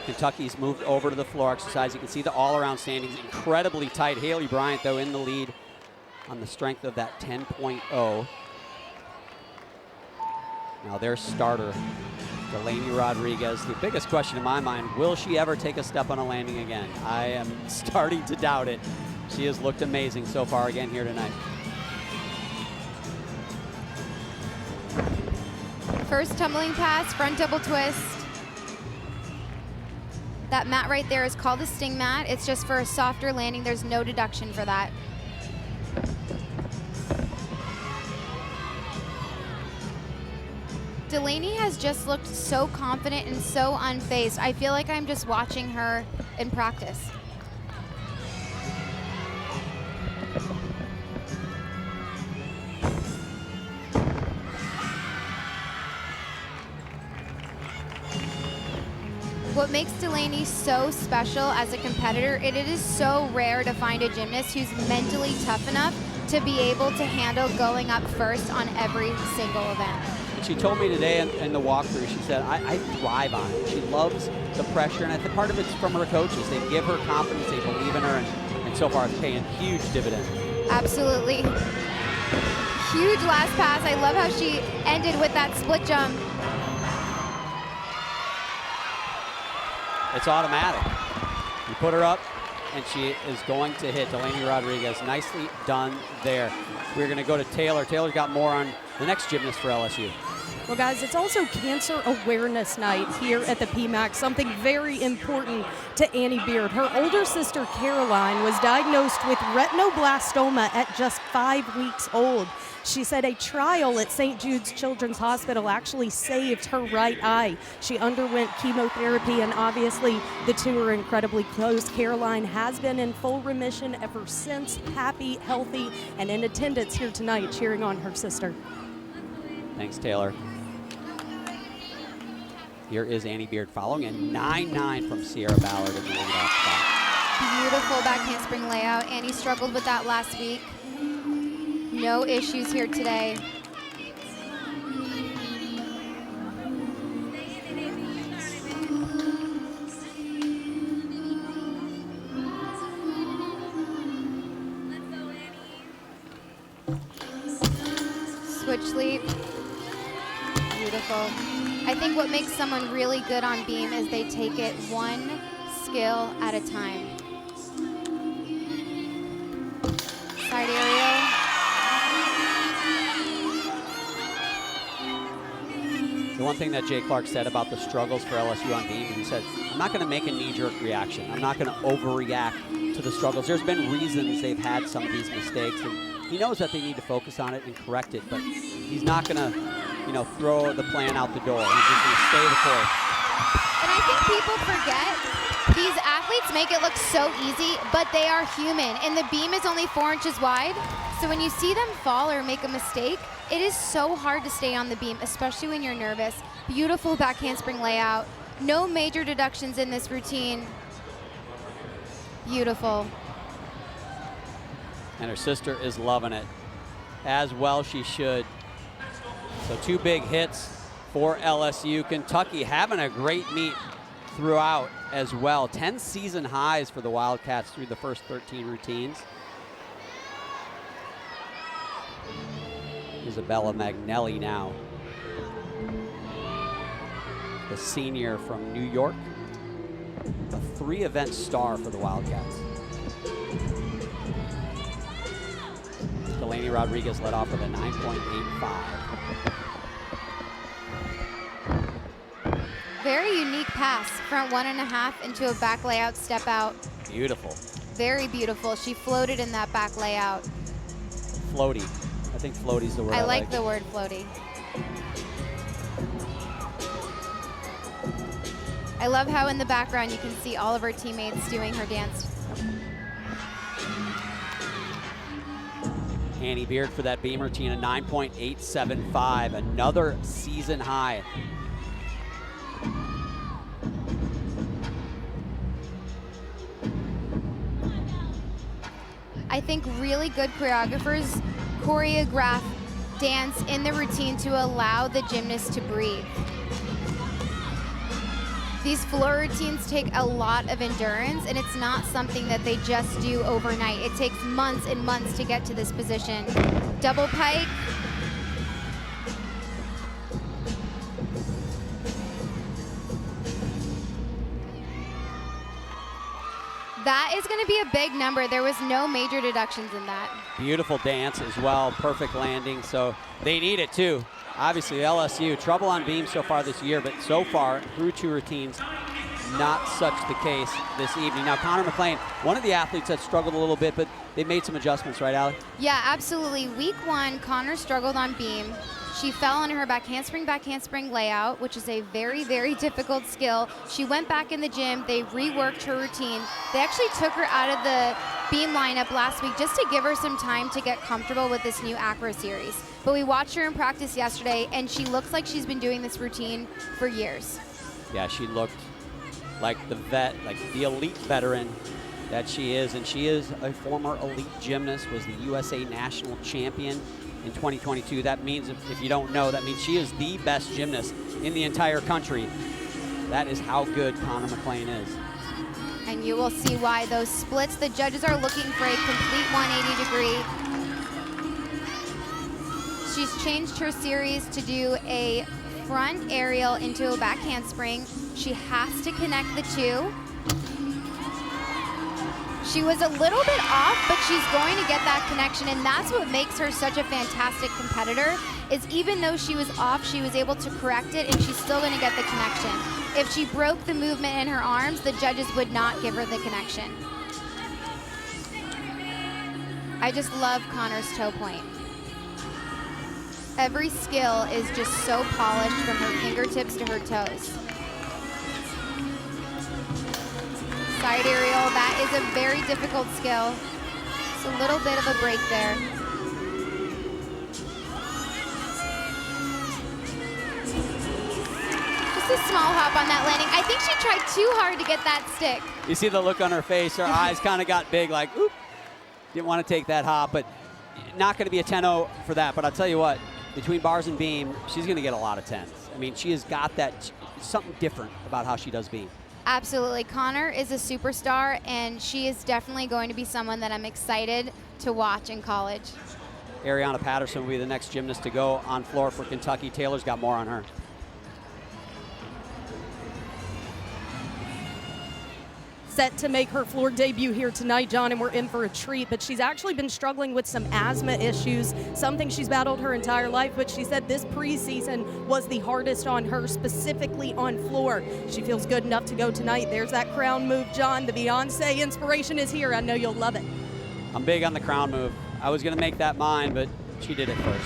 Kentucky's moved over to the floor exercise. You can see the all-around standings incredibly tight. Haley Bryant, though, in the lead on the strength of that 10.0. Now their starter, Delaney Rodriguez. The biggest question in my mind, will she ever take a step on a landing again? I am starting to doubt it. She has looked amazing so far again here tonight. First tumbling pass, front double twist. That mat right there is called a sting mat. It's just for a softer landing. There's no deduction for that. Delaney has just looked so confident and so unfazed. I feel like I'm just watching her in practice. What makes Delaney so special as a competitor, it is so rare to find a gymnast who's mentally tough enough to be able to handle going up first on every single event. She told me today in the walkthrough, she said, I thrive on it. She loves the pressure, and I think part of it's from her coaches. They give her confidence, they believe in her, and so far it's paying huge dividends. Absolutely. Huge last pass. I love how she ended with that split jump. It's automatic. You put her up, and she is going to hit Delaney Rodriguez. Nicely done there. We're going to go to Taylor. Taylor's got more on the next gymnast for LSU. Well, guys, it's also Cancer Awareness Night here at the PMAC, something very important to Annie Beard. Her older sister, Caroline, was diagnosed with retinoblastoma at just 5 weeks old. She said a trial at St. Jude's Children's Hospital actually saved her right eye. She underwent chemotherapy, and obviously the two are incredibly close. Caroline has been in full remission ever since, happy, healthy, and in attendance here tonight cheering on her sister. Thanks, Taylor. Here is Annie Beard following, and 9-9 from Sierra Ballard in the lead-off spot. Beautiful back handspring layout. Annie struggled with that last week. No issues here today. switch leap. Beautiful. I think what makes someone really good on beam is they take it one skill at a time. Side aerial. The one thing that Jay Clark said about the struggles for LSU on beam, he said, I'm not going to make a knee-jerk reaction. I'm not going to overreact to the struggles. There's been reasons they've had some of these mistakes, and he knows that they need to focus on it and correct it, but he's not going to, throw the plan out the door. He's just going to stay the course. And I think people forget these athletes make it look so easy, but they are human, and the beam is only 4 inches wide. So when you see them fall or make a mistake, it is so hard to stay on the beam, especially when you're nervous. Beautiful back handspring layout. No major deductions in this routine. Beautiful. And her sister is loving it, as well she should. So 2 big hits for LSU. Kentucky having a great meet throughout as well. 10 season highs for the Wildcats through the first 13 routines. Isabella Magnelli now, the senior from New York, a 3-event star for the Wildcats. Delaney Rodriguez led off with a 9.85. Very unique pass, front 1.5 into a back layout step out. Beautiful. Very beautiful. She floated in that back layout. Floaty. I think floaty's the word. I like the word floaty. I love how in the background you can see all of her teammates doing her dance. Annie Beard for that beam routine, a 9.875, another season high. I think really good choreographers choreograph dance in the routine to allow the gymnast to breathe. These floor routines take a lot of endurance, and it's not something that they just do overnight. It takes months and months to get to this position. Double pike. That is going to be a big number. There was no major deductions in that. Beautiful dance as well, perfect landing, so they need it too. Obviously LSU, trouble on beam so far this year, but so far through 2 routines, not such the case this evening. Now Connor McLean, one of the athletes that struggled a little bit, but they made some adjustments, right, Allie? Yeah, absolutely. Week 1, Connor struggled on beam. She fell on her back handspring layout, which is a very, very difficult skill. She went back in the gym. They reworked her routine. They actually took her out of the beam lineup last week just to give her some time to get comfortable with this new Acro series. But we watched her in practice yesterday, and she looks like she's been doing this routine for years. Yeah, she looked like the vet, like the elite veteran that she is, and she is a former elite gymnast, was the USA National Champion in 2022. That means, if you don't know, that means she is the best gymnast in the entire country. That is how good Connor McLean is. And you will see why those splits, the judges are looking for a complete 180 degree. She's changed her series to do a front aerial into a back handspring. She has to connect the 2. She was a little bit off, but she's going to get that connection, and that's what makes her such a fantastic competitor, is even though she was off, she was able to correct it, and she's still going to get the connection. If she broke the movement in her arms, the judges would not give her the connection. I just love Connor's toe point. Every skill is just so polished from her fingertips to her toes. Side aerial, that is a very difficult skill. It's a little bit of a break there. Just a small hop on that landing. I think she tried too hard to get that stick. You see the look on her face, her eyes kind of got big, like, oop, didn't want to take that hop, but not going to be a 10-0 for that. But I'll tell you what, between bars and beam, she's going to get a lot of 10s. I mean, she has got that, something different about how she does beam. Absolutely. Connor is a superstar, and she is definitely going to be someone that I'm excited to watch in college. Ariana Patterson will be the next gymnast to go on floor for Kentucky. Taylor's got more on her. Set to make her floor debut here tonight, John, and we're in for a treat. But she's actually been struggling with some asthma issues, something she's battled her entire life. But she said this preseason was the hardest on her, specifically on floor. She feels good enough to go tonight. There's that crown move, John. The Beyonce inspiration is here. I know you'll love it. I'm big on the crown move. I was going to make that mine, but she did it first.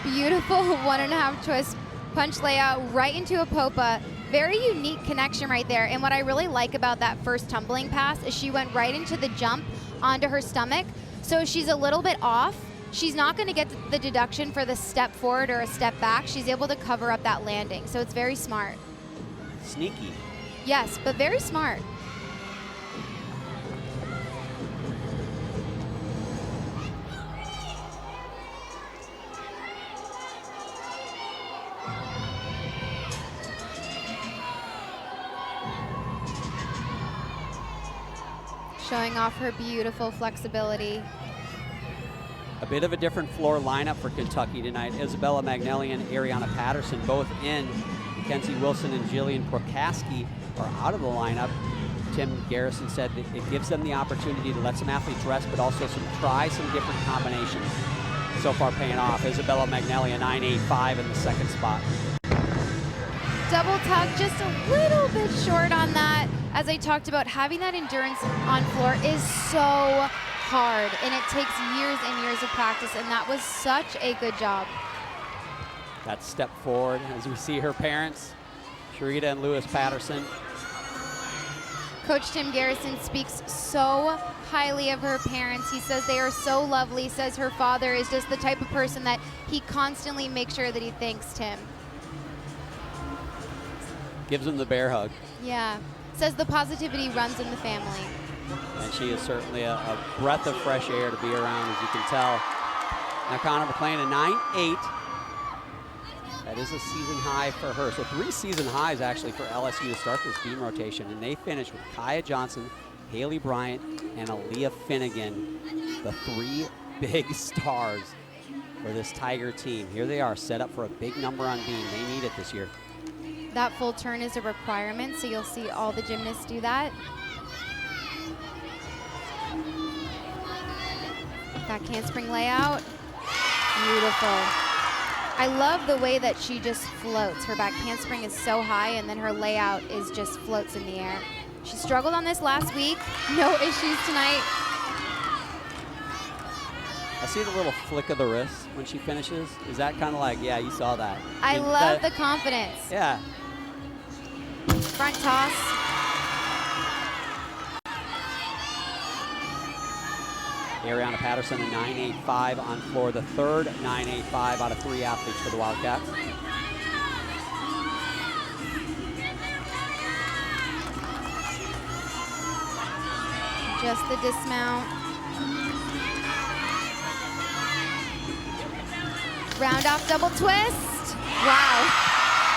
Beautiful 1.5 twist punch layout right into a popa. Very unique connection right there. And what I really like about that first tumbling pass is she went right into the jump onto her stomach. So she's a little bit off. She's not going to get the deduction for the step forward or a step back. She's able to cover up that landing. So it's very smart. Sneaky. Yes, but very smart. Showing off her beautiful flexibility. A bit of a different floor lineup for Kentucky tonight. Isabella Magnelli and Ariana Patterson both in. Mackenzie Wilson and Jillian Prokaski are out of the lineup. Tim Garrison said that it gives them the opportunity to let some athletes rest, but also try some different combinations. So far paying off. Isabella Magnelli a 9.85 in the second spot. Double tuck, just a little bit short on that. As I talked about, having that endurance on floor is so hard, and it takes years and years of practice, and that was such a good job. That step forward as we see her parents, Sharita and Lewis Patterson. Coach Tim Garrison speaks so highly of her parents. He says they are so lovely, says her father is just the type of person that he constantly makes sure that he thanks Tim. Gives him the bear hug. Yeah, says the positivity runs in the family. And she is certainly a breath of fresh air to be around, as you can tell. Now Connor McLean, a 9.8. That is a season high for her. So 3 season highs actually for LSU to start this beam rotation. And they finished with Kaya Johnson, Haley Bryant, and Aaliyah Finnegan, the 3 big stars for this Tiger team. Here they are, set up for a big number on beam. They need it this year. That full turn is a requirement, so you'll see all the gymnasts do that. Back handspring layout. Beautiful. I love the way that she just floats. Her back handspring is so high, and then her layout is just floats in the air. She struggled on this last week. No issues tonight. I see the little flick of the wrist when she finishes. Is that kind of like, yeah, you saw that? I love the confidence. Yeah. Front toss. Ariana Patterson, a 9.85 on floor, the third 9.85 out of 3 athletes for the Wildcats. Just the dismount. Round off double twist. Wow.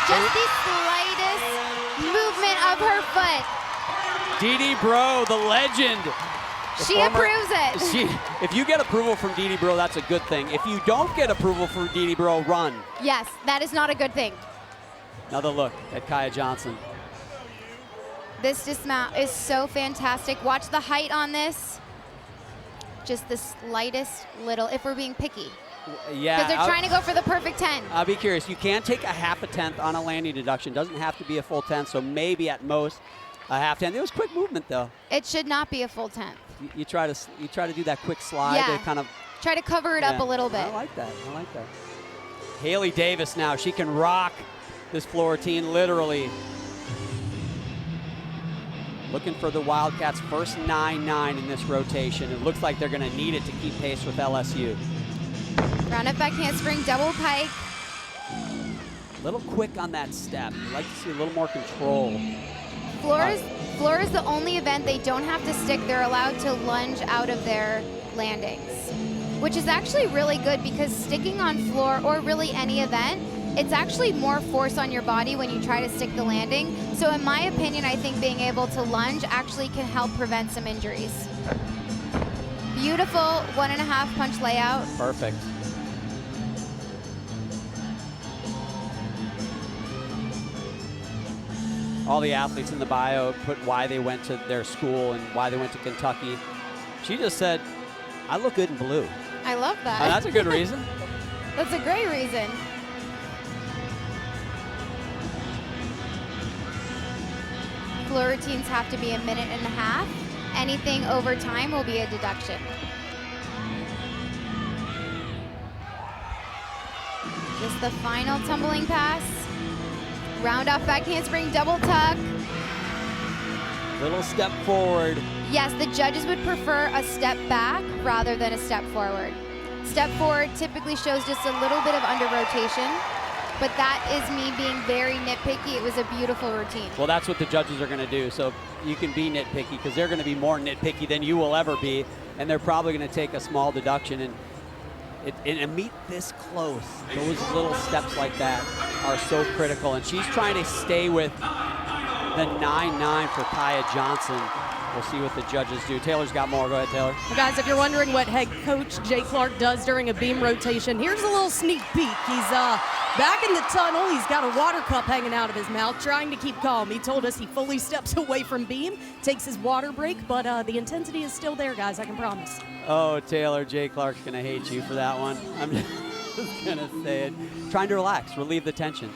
Just the slightest movement of her foot. Dee Bro, the legend. She approves it. If you get approval from Dee Bro, that's a good thing. If you don't get approval from Dee Bro, run. Yes, that is not a good thing. Another look at Kaya Johnson. This dismount is so fantastic. Watch the height on this. Just the slightest little, if we're being picky. Yeah. Because they're trying to go for the perfect 10. I'll be curious. You can take a 1/2 tenth on a landing deduction. Doesn't have to be a full 10, so maybe at most a 1/2 tenth. It was quick movement, though. It should not be a full 10th. You try to do that quick slide to kind of try to cover it up a little bit. I like that. I like that. Haley Davis now. She can rock this floor team literally. Looking for the Wildcats' first 9-9 in this rotation. It looks like they're going to need it to keep pace with LSU. Round up back handspring, double pike. A little quick on that step. I'd like to see a little more control. Floor is the only event they don't have to stick. They're allowed to lunge out of their landings, which is actually really good because sticking on floor or really any event, it's actually more force on your body when you try to stick the landing. So in my opinion, I think being able to lunge actually can help prevent some injuries. Beautiful 1.5 punch layout. Perfect. all the athletes in the bio put why they went to their school and why they went to Kentucky. She just said, I look good in blue. I love that. That's a good reason. That's a great reason. Floor routines have to be 1.5 minutes. Anything over time will be a deduction. Just the final tumbling pass. Round off back handspring, double tuck. Little step forward. Yes, the judges would prefer a step back rather than a step forward. Step forward typically shows just a little bit of under rotation, but that is me being very nitpicky. It was a beautiful routine. Well, that's what the judges are going to do. So you can be nitpicky because they're going to be more nitpicky than you will ever be, and they're probably going to take a small deduction. And in a meet this close, those little steps like that are so critical. And she's trying to stay with the 9-9 for Kaya Johnson. We'll see what the judges do. Taylor's got more. Go ahead, Taylor. Well, guys, if you're wondering what head coach Jay Clark does during a beam rotation, here's a little sneak peek. He's back in the tunnel. He's got a water cup hanging out of his mouth, trying to keep calm. He told us he fully steps away from beam, takes his water break, but the intensity is still there, guys, I can promise. Oh, Taylor, Jay Clark's going to hate you for that one. I'm just going to say it. Trying to relax, relieve the tension.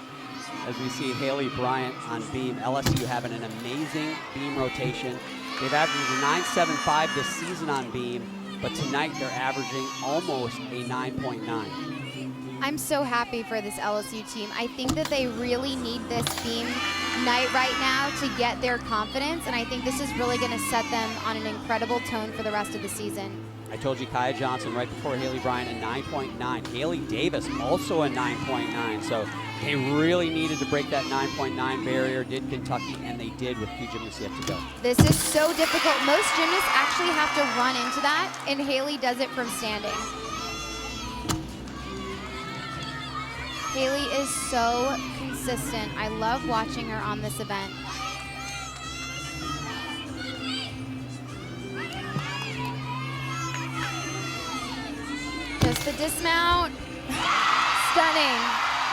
As we see Haley Bryant on beam, LSU having an amazing beam rotation. They've averaged a 9.75 this season on beam, but tonight they're averaging almost a 9.9. I'm so happy for this LSU team. I think that they really need this beam night right now to get their confidence, and I think this is really going to set them on an incredible tone for the rest of the season. I told you Kaya Johnson right before Haley Bryant, a 9.9. Haley Davis also a 9.9. So they really needed to break that 9.9 barrier, did Kentucky, and they did with 2 gymnasts yet to go. This is so difficult. Most gymnasts actually have to run into that, and Haley does it from standing. Haley is so consistent. I love watching her on this event. Just the dismount. Stunning.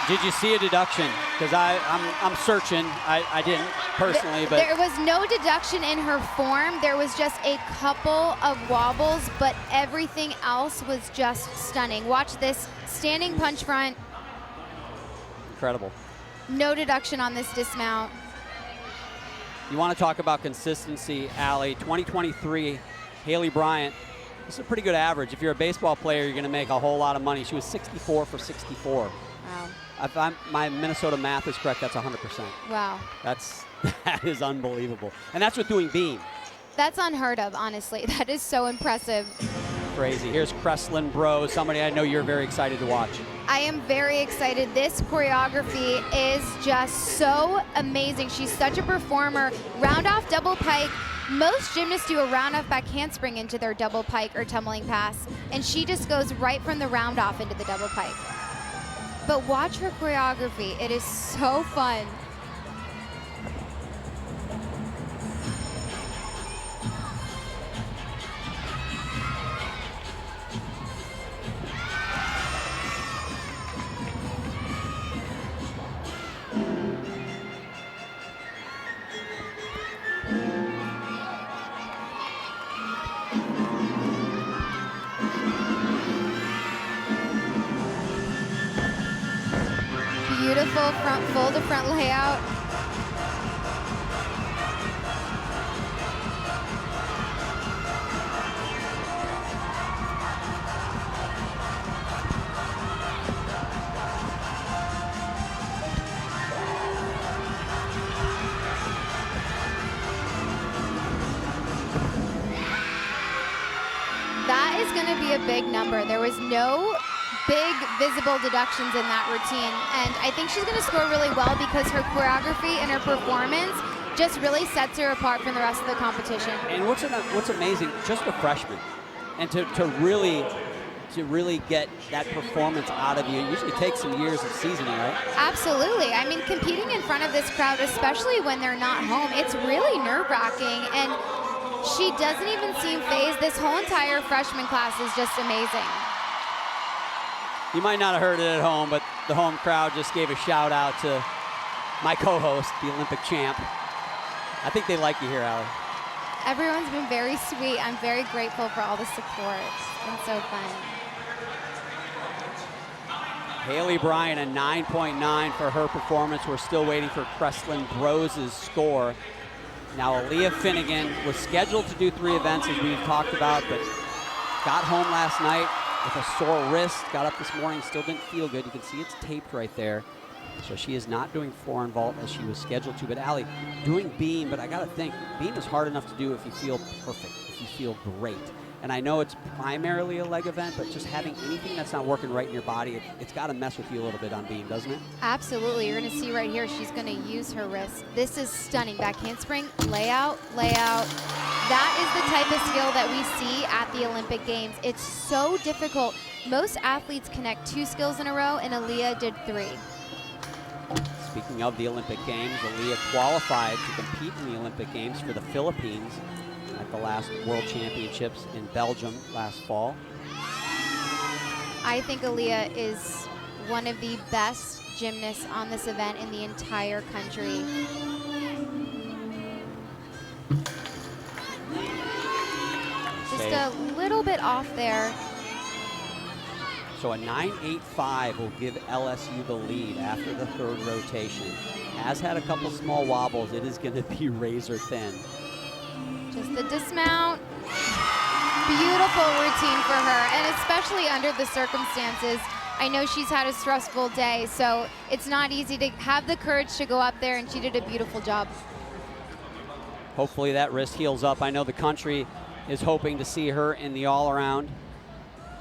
Did you see a deduction? Because I'm searching. I didn't personally, but there was no deduction in her form. There was just a couple of wobbles, but everything else was just stunning. Watch this standing punch front. Incredible. No deduction on this dismount. You want to talk about consistency, Allie. 2023, Haley Bryant. This is a pretty good average. If you're a baseball player, you're going to make a whole lot of money. She was 64 for 64. Wow. If my Minnesota math is correct, that's 100%. Wow. That is unbelievable. And that's with doing beam. That's unheard of, honestly. That is so impressive. Crazy. Here's Kreslin Bro, somebody I know you're very excited to watch. I am very excited. This choreography is just so amazing. She's such a performer. Round off double pike. Most gymnasts do a round off back handspring into their double pike or tumbling pass, and she just goes right from the round off into the double pike. But watch her choreography. It is so fun. Beautiful front fold to front layout. That is going to be a big number. There was no big visible deductions in that routine, and I think she's going to score really well because her choreography and her performance just really sets her apart from the rest of the competition. And what's amazing, just a freshman, and to really get that performance out of you, it usually takes some years of seasoning, right? Absolutely. I mean, competing in front of this crowd, especially when they're not home, it's really nerve-wracking, and she doesn't even seem phased. This whole entire freshman class is just amazing. You might not have heard it at home, but the home crowd just gave a shout out to my co-host, the Olympic champ. I think they like you here, Allie. Everyone's been very sweet. I'm very grateful for all the support. It's been so fun. Haley Bryant, a 9.9 for her performance. We're still waiting for Kreslin Brose' score. Now, Aaliyah Finnegan was scheduled to do 3 events, as we've talked about, but got home last night with a sore wrist. Got up this morning, still didn't feel good. You can see it's taped right there. So she is not doing floor and vault as she was scheduled to. But Allie, doing beam, but I got to think, beam is hard enough to do if you feel perfect, if you feel great. And I know it's primarily a leg event, but just having anything that's not working right in your body, it's got to mess with you a little bit on beam, doesn't it? Absolutely. You're going to see right here, she's going to use her wrist. This is stunning. Back handspring, layout, layout. That is the type of skill that we see at the Olympic Games. It's so difficult. Most athletes connect 2 skills in a row, and Aaliyah did 3. Speaking of the Olympic Games, Aaliyah qualified to compete in the Olympic Games for the Philippines at the last World Championships in Belgium last fall. I think Aaliyah is one of the best gymnasts on this event in the entire country. Just a little bit off there. So a 9.85 will give LSU the lead after the 3rd rotation. Has had a couple small wobbles. It is going to be razor thin. Just the dismount. Beautiful routine for her, and especially under the circumstances. I know she's had a stressful day, so it's not easy to have the courage to go up there, and she did a beautiful job. Hopefully that wrist heals up. I know the country is hoping to see her in the all-around,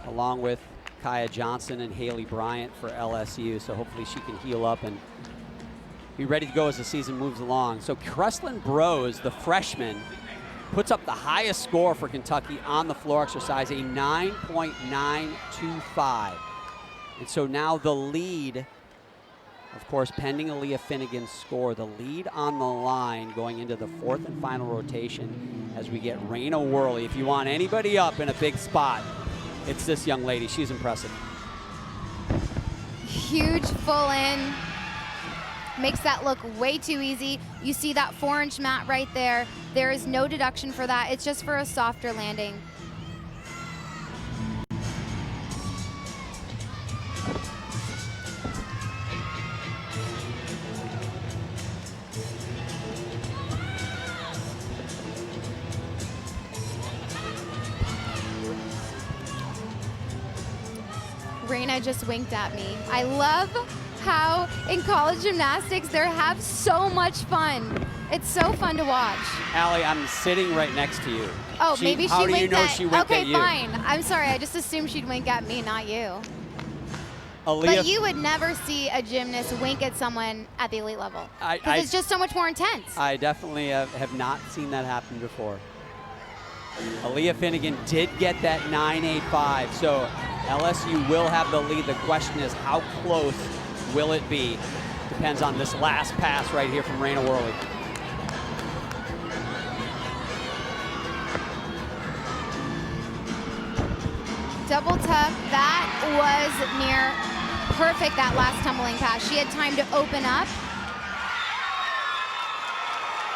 along with Kaya Johnson and Haley Bryant for LSU, so hopefully she can heal up and be ready to go as the season moves along. So Kreslin Brose, the freshman, puts up the highest score for Kentucky on the floor exercise, a 9.925. And so now the lead, of course, pending Aaliyah Finnegan's score, the lead on the line going into the 4th and final rotation as we get Raina Worley. If you want anybody up in a big spot, it's this young lady. She's impressive. Huge full in. Makes that look way too easy. You see that 4-inch mat right there. There is no deduction for that. It's just for a softer landing. Raina just winked at me. I love how in college gymnastics they have so much fun. It's so fun to watch. Allie, I'm sitting right next to you. Oh, maybe she winked at you. How do you know at, she winked at you? Okay, fine. I'm sorry. I just assumed she'd wink at me, not you. Aaliyah, but you would never see a gymnast wink at someone at the elite level. Because it's just so much more intense. I definitely have not seen that happen before. Aaliyah Finnegan did get that 9.85, so LSU will have the lead. The question is, how close will it be? Depends on this last pass right here from Raina Worley. Double tuck, that was near perfect, that last tumbling pass. She had time to open up.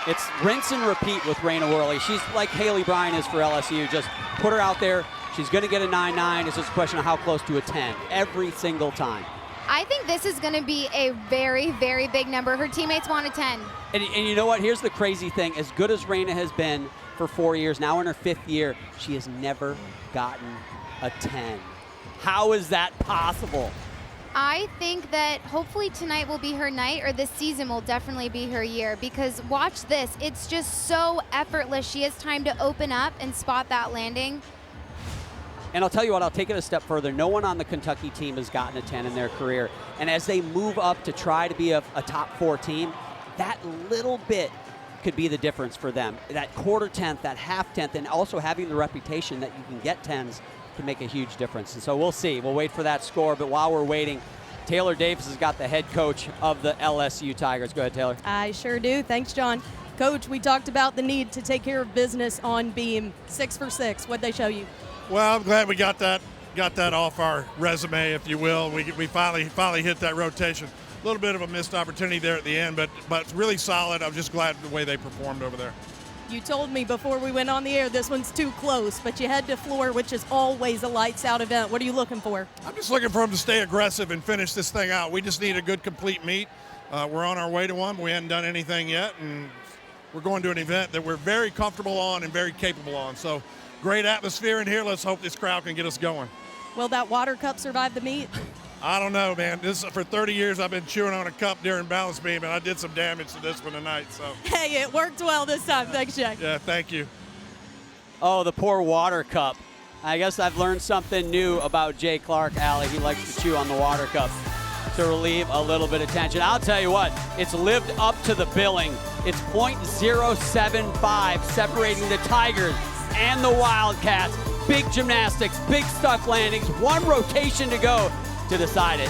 It's rinse and repeat with Raina Worley. She's like Haley Bryant is for LSU. Just put her out there. She's going to get a 9.9. It's just a question of how close to a 10 every single time. I think this is going to be a very, very big number. Her teammates want a 10. And you know what? Here's the crazy thing. As good as Raina has been for 4 years, now in her 5th year, she has never gotten a 10. How is that possible? I think that hopefully tonight will be her night, or this season will definitely be her year, because watch this. It's just so effortless. She has time to open up and spot that landing. And I'll tell you what, I'll take it a step further. No one on the Kentucky team has gotten a 10 in their career. And as they move up to try to be a top 4 team, that little bit could be the difference for them. That quarter tenth, that half tenth, and also having the reputation that you can get 10s can make a huge difference. And so we'll see. We'll wait for that score. But while we're waiting, Taylor Davis has got the head coach of the LSU Tigers. Go ahead, Taylor. I sure do. Thanks, John. Coach, we talked about the need to take care of business on beam. 6 for 6. What'd they show you? Well, I'm glad we got that off our resume, if you will. We finally hit that rotation. little bit of a missed opportunity there at the end, but really solid. I'm just glad the way they performed over there. You told me before we went on the air this one's too close, but you head to floor, which is always a lights-out event. What are you looking for? I'm just looking for them to stay aggressive and finish this thing out. We just need a good, complete meet. We're on our way to one. We hadn't done anything yet, and we're going to an event that we're very comfortable on and very capable on. So great atmosphere in here. Let's hope this crowd can get us going. Will that water cup survive the meet? I don't know, man. For 30 years, I've been chewing on a cup during balance beam, and I did some damage to this one tonight. So. Hey, it worked well this time. Thanks, Jay. Yeah, thank you. Oh, the poor water cup. I guess I've learned something new about Jay Clark, Allie. He likes to chew on the water cup to relieve a little bit of tension. I'll tell you what, it's lived up to the billing. It's .075 separating the Tigers and the Wildcats. Big gymnastics, big stuck landings, one rotation to go to decide it.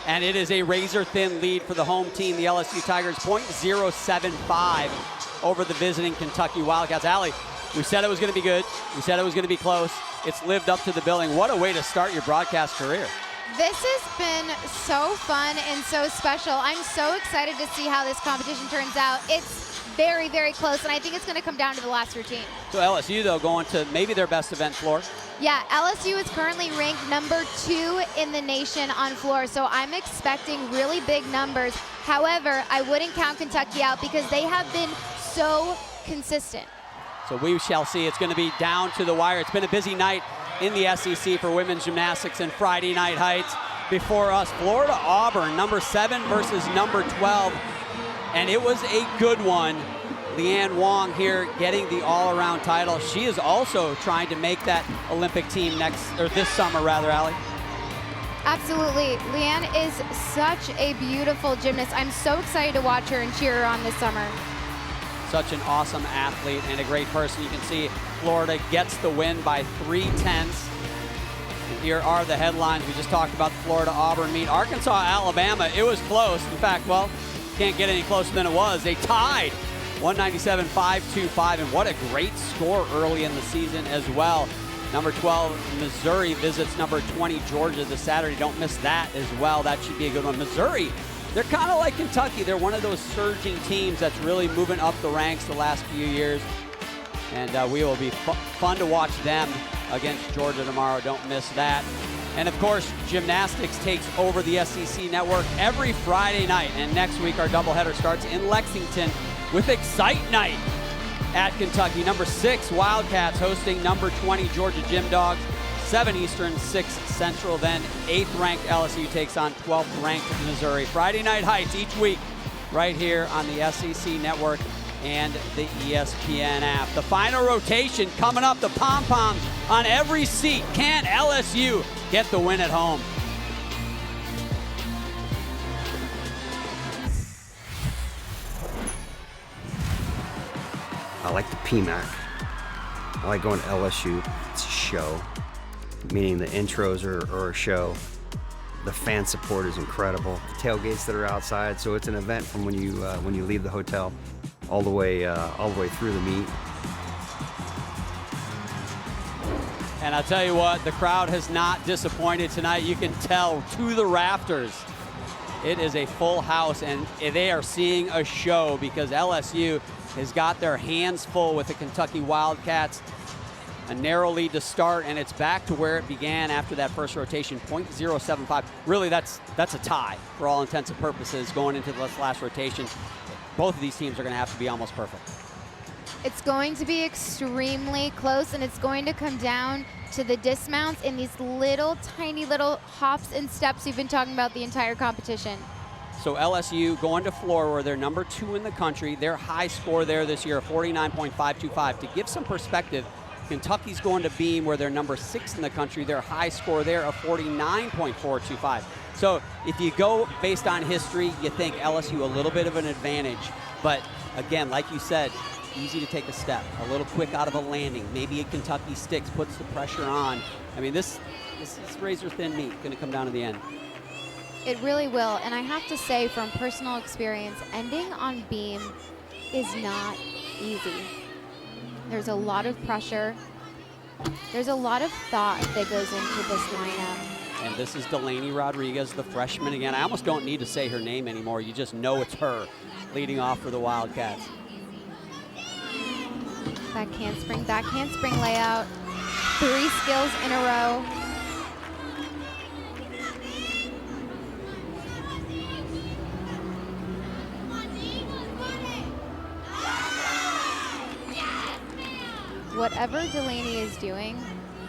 And it is a razor-thin lead for the home team, the LSU Tigers, .075 over the visiting Kentucky Wildcats. Allie, we said it was going to be good. We said it was going to be close. It's lived up to the billing. What a way to start your broadcast career. This has been so fun and so special. I'm so excited to see how this competition turns out. It's very, very close, and I think it's going to come down to the last routine. So LSU, though, going to maybe their best event floor. Yeah, LSU is currently ranked number 2 in the nation on floor, so I'm expecting really big numbers. However, I wouldn't count Kentucky out because they have been so consistent. So we shall see. It's going to be down to the wire. It's been a busy night in the SEC for women's gymnastics and Friday Night Heights. Before us, Florida Auburn, number 7 versus number 12. And it was a good one. Leanne Wong here getting the all-around title. She is also trying to make that Olympic team this summer, Allie. Absolutely. Leanne is such a beautiful gymnast. I'm so excited to watch her and cheer her on this summer. Such an awesome athlete and a great person. You can see Florida gets the win by 3/10. Here are the headlines. We just talked about the Florida-Auburn meet. Arkansas-Alabama, it was close. In fact, well, can't get any closer than it was. They tied 197-525, and what a great score early in the season as well. Number 12, Missouri visits number 20, Georgia, this Saturday. Don't miss that as well. That should be a good one. Missouri, they're kind of like Kentucky. They're one of those surging teams that's really moving up the ranks the last few years. And we will be fun to watch them against Georgia tomorrow. Don't miss that. And of course, gymnastics takes over the SEC network every Friday night. And next week, our doubleheader starts in Lexington with Excite Night at Kentucky. Number 6, Wildcats hosting number 20, Georgia Gym Dogs. 7 Eastern, 6 Central. Then 8th-ranked LSU takes on 12th-ranked Missouri. Friday Night Heights each week right here on the SEC network and the ESPN app. The final rotation coming up, the pom-poms on every seat. Can LSU get the win at home? I like the PMAC. I like going to LSU. It's a show, meaning the intros are a show. The fan support is incredible. The tailgates that are outside, so it's an event from when you leave the hotel all the way through the meet. And I'll tell you what, the crowd has not disappointed tonight. You can tell to the rafters. It is a full house, and they are seeing a show because LSU has got their hands full with the Kentucky Wildcats. A narrow lead to start, and it's back to where it began after that first rotation, .075. Really, that's a tie for all intents and purposes going into this last rotation. Both of these teams are going to have to be almost perfect. It's going to be extremely close, and it's going to come down to the dismounts in these little, tiny little hops and steps we've been talking about the entire competition. So LSU going to floor where they're number 2 in the country. Their high score there this year, 49.525. To give some perspective, Kentucky's going to Beam where they're number 6 in the country. Their high score there of 49.425. So if you go based on history, you think LSU a little bit of an advantage. But again, like you said, easy to take a step, a little quick out of a landing. Maybe a Kentucky sticks, puts the pressure on. I mean, this is razor-thin meat, going to come down to the end. It really will, and I have to say from personal experience, ending on beam is not easy. There's a lot of pressure. There's a lot of thought that goes into this lineup. And this is Delaney Rodriguez, the freshman again. I almost don't need to say her name anymore. You just know it's her leading off for the Wildcats. Back handspring layout. 3 skills in a row. Whatever Delaney is doing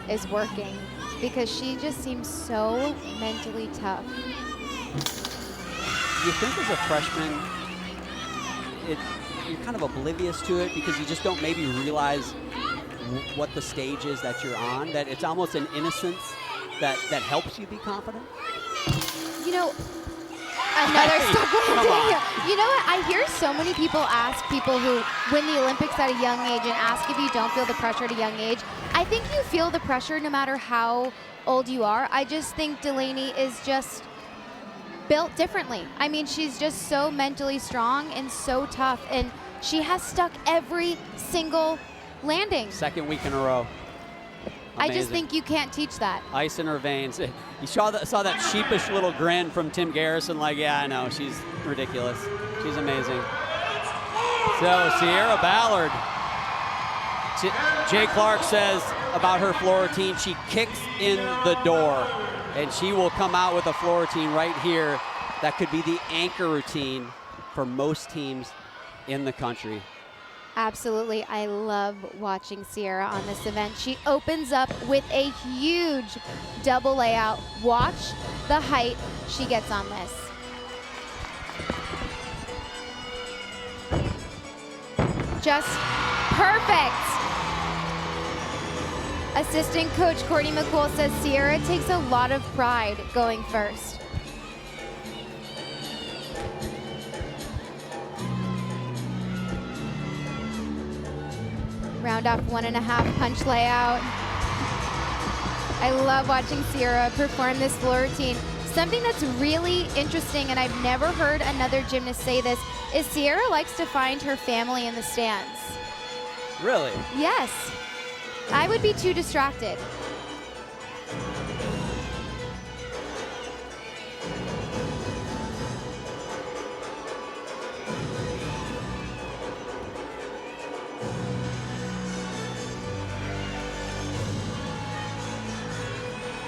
is working because she just seems so mentally tough. You think as a freshman, you're kind of oblivious to it because you just don't maybe realize what the stage is that you're on, that it's almost an innocence that helps you be confident? You know, another stuck landing. You know what? I hear so many people ask people who win the Olympics at a young age and ask if you don't feel the pressure at a young age. I think you feel the pressure no matter how old you are. I just think Delaney is just built differently. I mean, she's just so mentally strong and so tough, and she has stuck every single landing. Second week in a row. Amazing. I just think you can't teach that. Ice in her veins. You saw that sheepish little grin from Tim Garrison, like, yeah, I know, she's ridiculous. She's amazing. So Sierra Ballard. Jay Clark says about her floor routine, she kicks in the door, and she will come out with a floor routine right here that could be the anchor routine for most teams in the country. Absolutely. I love watching Sierra on this event. She opens up with a huge double layout. Watch the height she gets on this. Just perfect. Assistant coach Courtney McCool says Sierra takes a lot of pride going first. Round off 1.5 punch layout. I love watching Sierra perform this floor routine. Something that's really interesting, and I've never heard another gymnast say this, is Sierra likes to find her family in the stands. Really? Yes. I would be too distracted.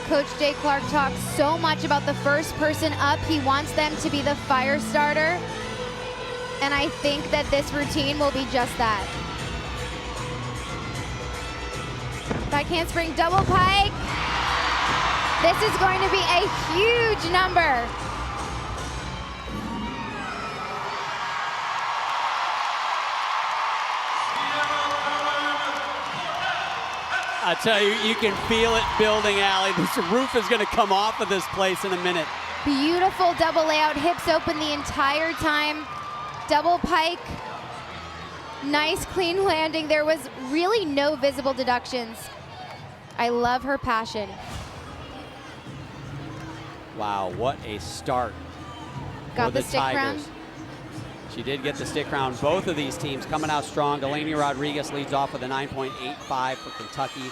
Coach Jay Clark talks so much about the first person up. He wants them to be the fire starter. And I think that this routine will be just that. Back handspring double pike. This is going to be a huge number. I tell you, you can feel it building, Allie. This roof is going to come off of this place in a minute. Beautiful double layout, hips open the entire time. Double pike, nice clean landing. There was really no visible deductions. I love her passion. Wow, what a start. Got for the stick crown. She did get the stick crown. Both of these teams coming out strong. Delaney Rodriguez leads off with a 9.85 for Kentucky.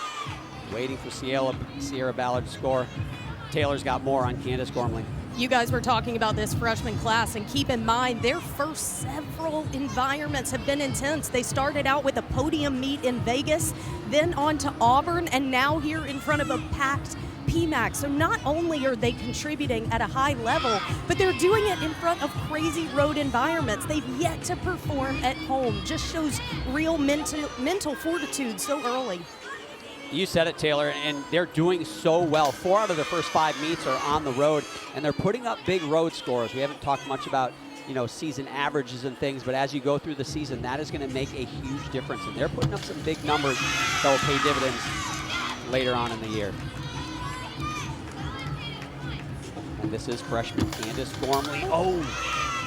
Waiting for Sierra Ballard to score. Taylor's got more on Candace Gormley. You guys were talking about this freshman class, and keep in mind their first several environments have been intense. They started out with a podium meet in Vegas, then on to Auburn, and now here in front of a packed PMAC. So not only are they contributing at a high level, but they're doing it in front of crazy road environments. They've yet to perform at home. Just shows real mental fortitude so early. You said it, Taylor, and they're doing so well. 4 out of the first 5 meets are on the road, and they're putting up big road scores. We haven't talked much about, season averages and things, but as you go through the season, that is going to make a huge difference, and they're putting up some big numbers that will pay dividends later on in the year. And this is freshman Candace Gormley. Oh!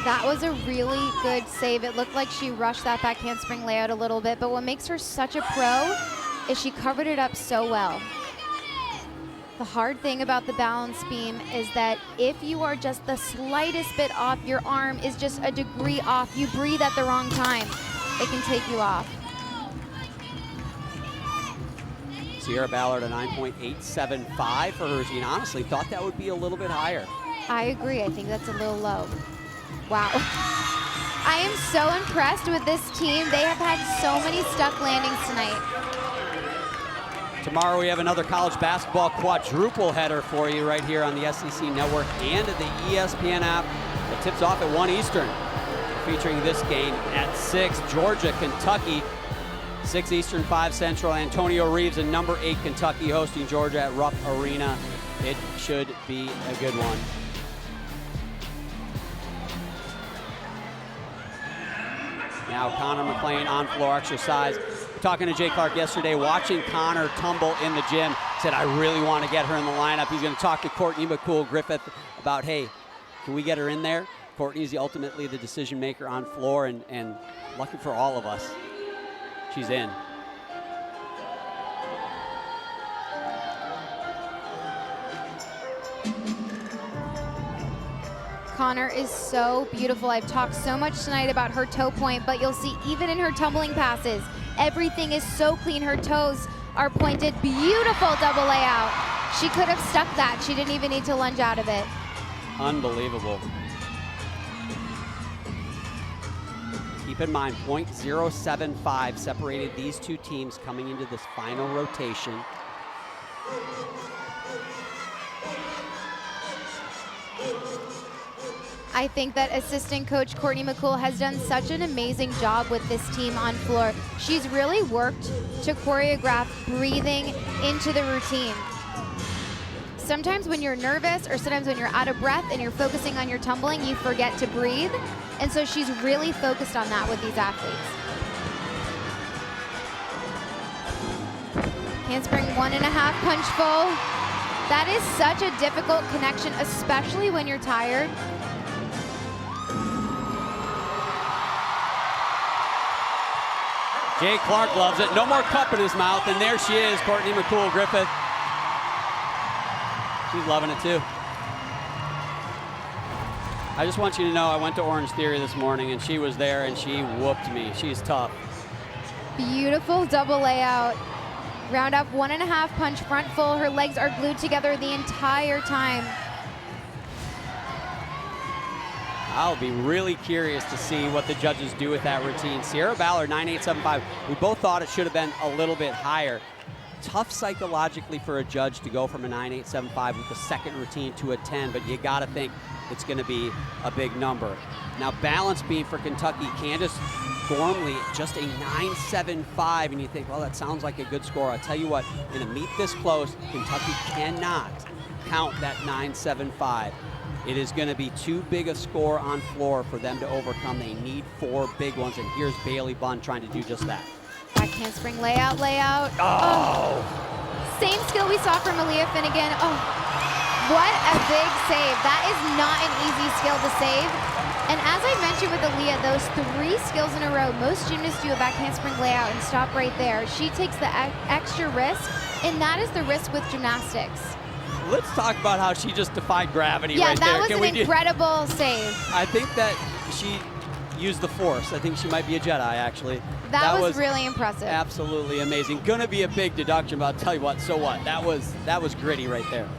That was a really good save. It looked like she rushed that back handspring layout a little bit, but what makes her such a pro is she covered it up so well. The hard thing about the balance beam is that if you are just the slightest bit off, your arm is just a degree off, you breathe at the wrong time, it can take you off. Sierra Ballard a 9.875 for her. She honestly thought that would be a little bit higher. I agree. I think that's a little low. Wow. I am so impressed with this team. They have had so many stuck landings tonight. Tomorrow we have another college basketball quadruple header for you right here on the SEC Network and the ESPN app. It tips off at 1 Eastern, featuring this game at 6. Georgia, Kentucky, 6 Eastern, 5 Central. Antonio Reeves and number 8 Kentucky hosting Georgia at Rupp Arena. It should be a good one. Now Connor McLean on floor exercise. Talking to Jay Clark yesterday, watching Connor tumble in the gym, said, I really want to get her in the lineup. He's going to talk to Courtney McCool-Griffith about, hey, can we get her in there? Courtney's ultimately the decision maker on floor, and lucky for all of us, she's in. Connor is so beautiful. I've talked so much tonight about her toe point, but you'll see even in her tumbling passes, everything is so clean. Her toes are pointed. Beautiful double layout. She could have stuck that. She didn't even need to lunge out of it. Unbelievable. Keep in mind, .075 separated these two teams coming into this final rotation. I think that assistant coach Courtney McCool has done such an amazing job with this team on floor. She's really worked to choreograph breathing into the routine. Sometimes when you're nervous or sometimes when you're out of breath and you're focusing on your tumbling, you forget to breathe. And so she's really focused on that with these athletes. Handspring 1.5 punch full. That is such a difficult connection, especially when you're tired. Jay Clark loves it. No more cup in his mouth, and there she is, Courtney McCool-Griffith. She's loving it too. I just want you to know I went to Orange Theory this morning, and she was there, and she whooped me. She's tough. Beautiful double layout. Round up 1.5 punch front full. Her legs are glued together the entire time. I'll be really curious to see what the judges do with that routine. Sierra Ballard, 9.875. We both thought it should have been a little bit higher. Tough psychologically for a judge to go from a 9.875 with the second routine to a 10, but you got to think it's going to be a big number. Now, balance beam for Kentucky, Candace Gormley, just a 9.75, and you think, well, that sounds like a good score. I'll tell you what, in a meet this close, Kentucky cannot count that 9.75. It is going to be too big a score on floor for them to overcome. They need 4 big ones, and here's Bailey Bunn trying to do just that. Back handspring layout, layout. Oh! Same skill we saw from Aaliyah Finnegan. Oh, what a big save. That is not an easy skill to save. And as I mentioned with Aaliyah, those 3 skills in a row, most gymnasts do a back handspring layout and stop right there. She takes the extra risk, and that is the risk with gymnastics. Let's talk about how she just defied gravity yeah, right there. Yeah, that was an incredible save. I think that she used the Force. I think she might be a Jedi, actually. That was really impressive. Absolutely amazing. Gonna be a big deduction, but I'll tell you what, so what? That was gritty right there.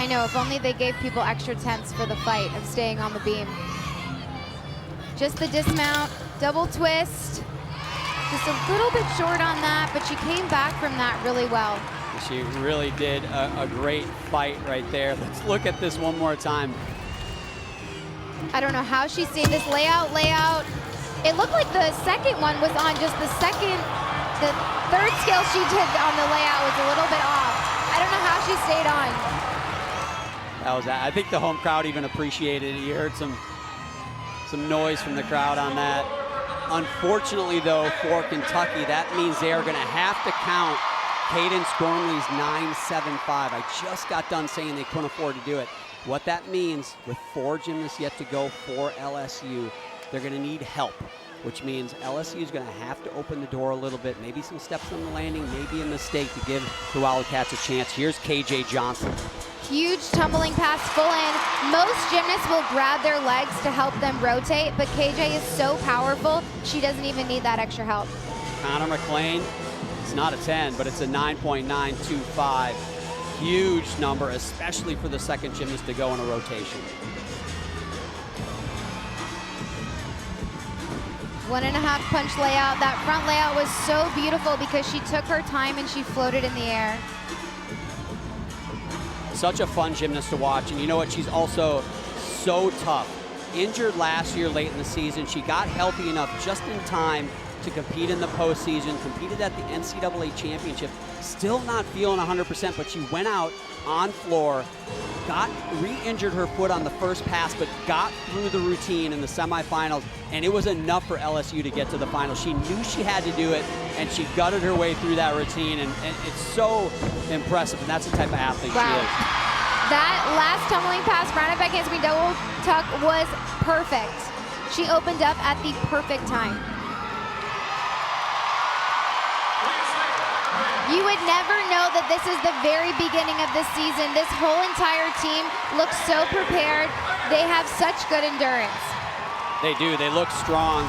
I know, if only they gave people extra tenths for the fight of staying on the beam. Just the dismount, double twist. Just a little bit short on that, but she came back from that really well. She really did a great fight right there. Let's look at this one more time. I don't know how she saved this layout. It looked like the second one was on just the third skill she did on the layout was a little bit off. I don't know how she stayed on. I think the home crowd even appreciated it. You heard some noise from the crowd on that. Unfortunately though, for Kentucky, that means they are gonna have to count Cadence Gormley's 9.75. I just got done saying they couldn't afford to do it. What that means, with 4 gymnasts yet to go for LSU, they're going to need help, which means LSU is going to have to open the door a little bit, maybe some steps on the landing, maybe a mistake to give the Wildcats a chance. Here's KJ Johnson. Huge tumbling pass full in. Most gymnasts will grab their legs to help them rotate, but KJ is so powerful, she doesn't even need that extra help. Connor McLean It's not a 10, but it's a 9.925. Huge number, especially for the second gymnast to go in a rotation. 1.5 punch layout. That front layout was so beautiful because she took her time and she floated in the air. Such a fun gymnast to watch, and you know what? She's also so tough. Injured last year late in the season. She got healthy enough just in time to compete in the postseason, competed at the NCAA championship, still not feeling 100%, but she went out on floor, re-injured her foot on the first pass, but got through the routine in the semifinals, and it was enough for LSU to get to the finals. She knew she had to do it, and she gutted her way through that routine, and it's so impressive, and that's the type of athlete she is. That last tumbling pass, round up back handspring double tuck, was perfect. She opened up at the perfect time. You would never know that this is the very beginning of the season. This whole entire team looks so prepared. They have such good endurance. They do. They look strong.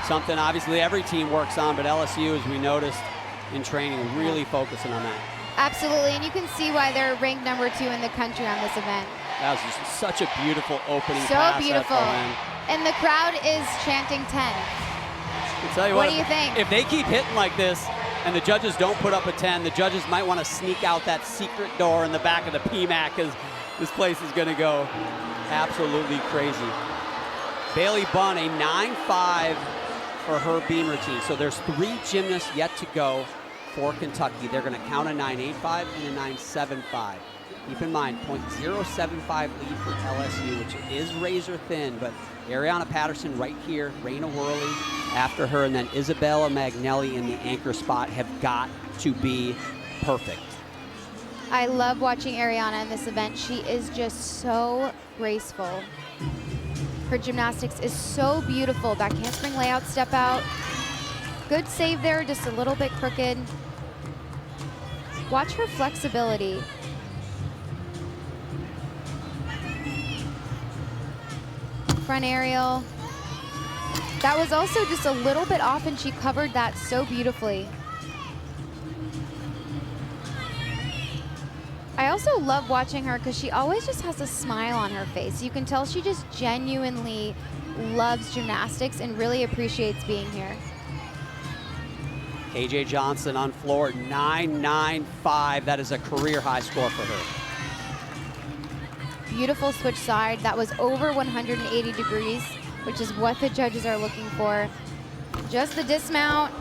Something obviously every team works on, but LSU, as we noticed in training, really focusing on that. Absolutely, and you can see why they're ranked #2 in the country on this event. That was just such a beautiful opening So pass. beautiful. And the crowd is chanting 10. I'll tell you What do you think? If they keep hitting like this and the judges don't put up a 10, the judges might want to sneak out that secret door in the back of the PMAC because this place is going to go absolutely crazy. Bailey Bunn, a 9.5 for her beam routine. So there's 3 gymnasts yet to go for Kentucky. They're going to count a 9.85 and a 9.75. Keep in mind, 0.075 lead for LSU, which is razor thin, but Ariana Patterson right here, Raina Worley after her, and then Isabella Magnelli in the anchor spot have got to be perfect. I love watching Ariana in this event. She is just so graceful. Her gymnastics is so beautiful. Back handspring layout, step out. Good save there, just a little bit crooked. Watch her flexibility. Front aerial. That was also just a little bit off, and she covered that so beautifully. I also love watching her because she always just has a smile on her face. You can tell she just genuinely loves gymnastics and really appreciates being here. KJ Johnson on floor, 9.95. That is a career high score for her. Beautiful switch side. That was over 180 degrees, which is what the judges are looking for. Just the dismount.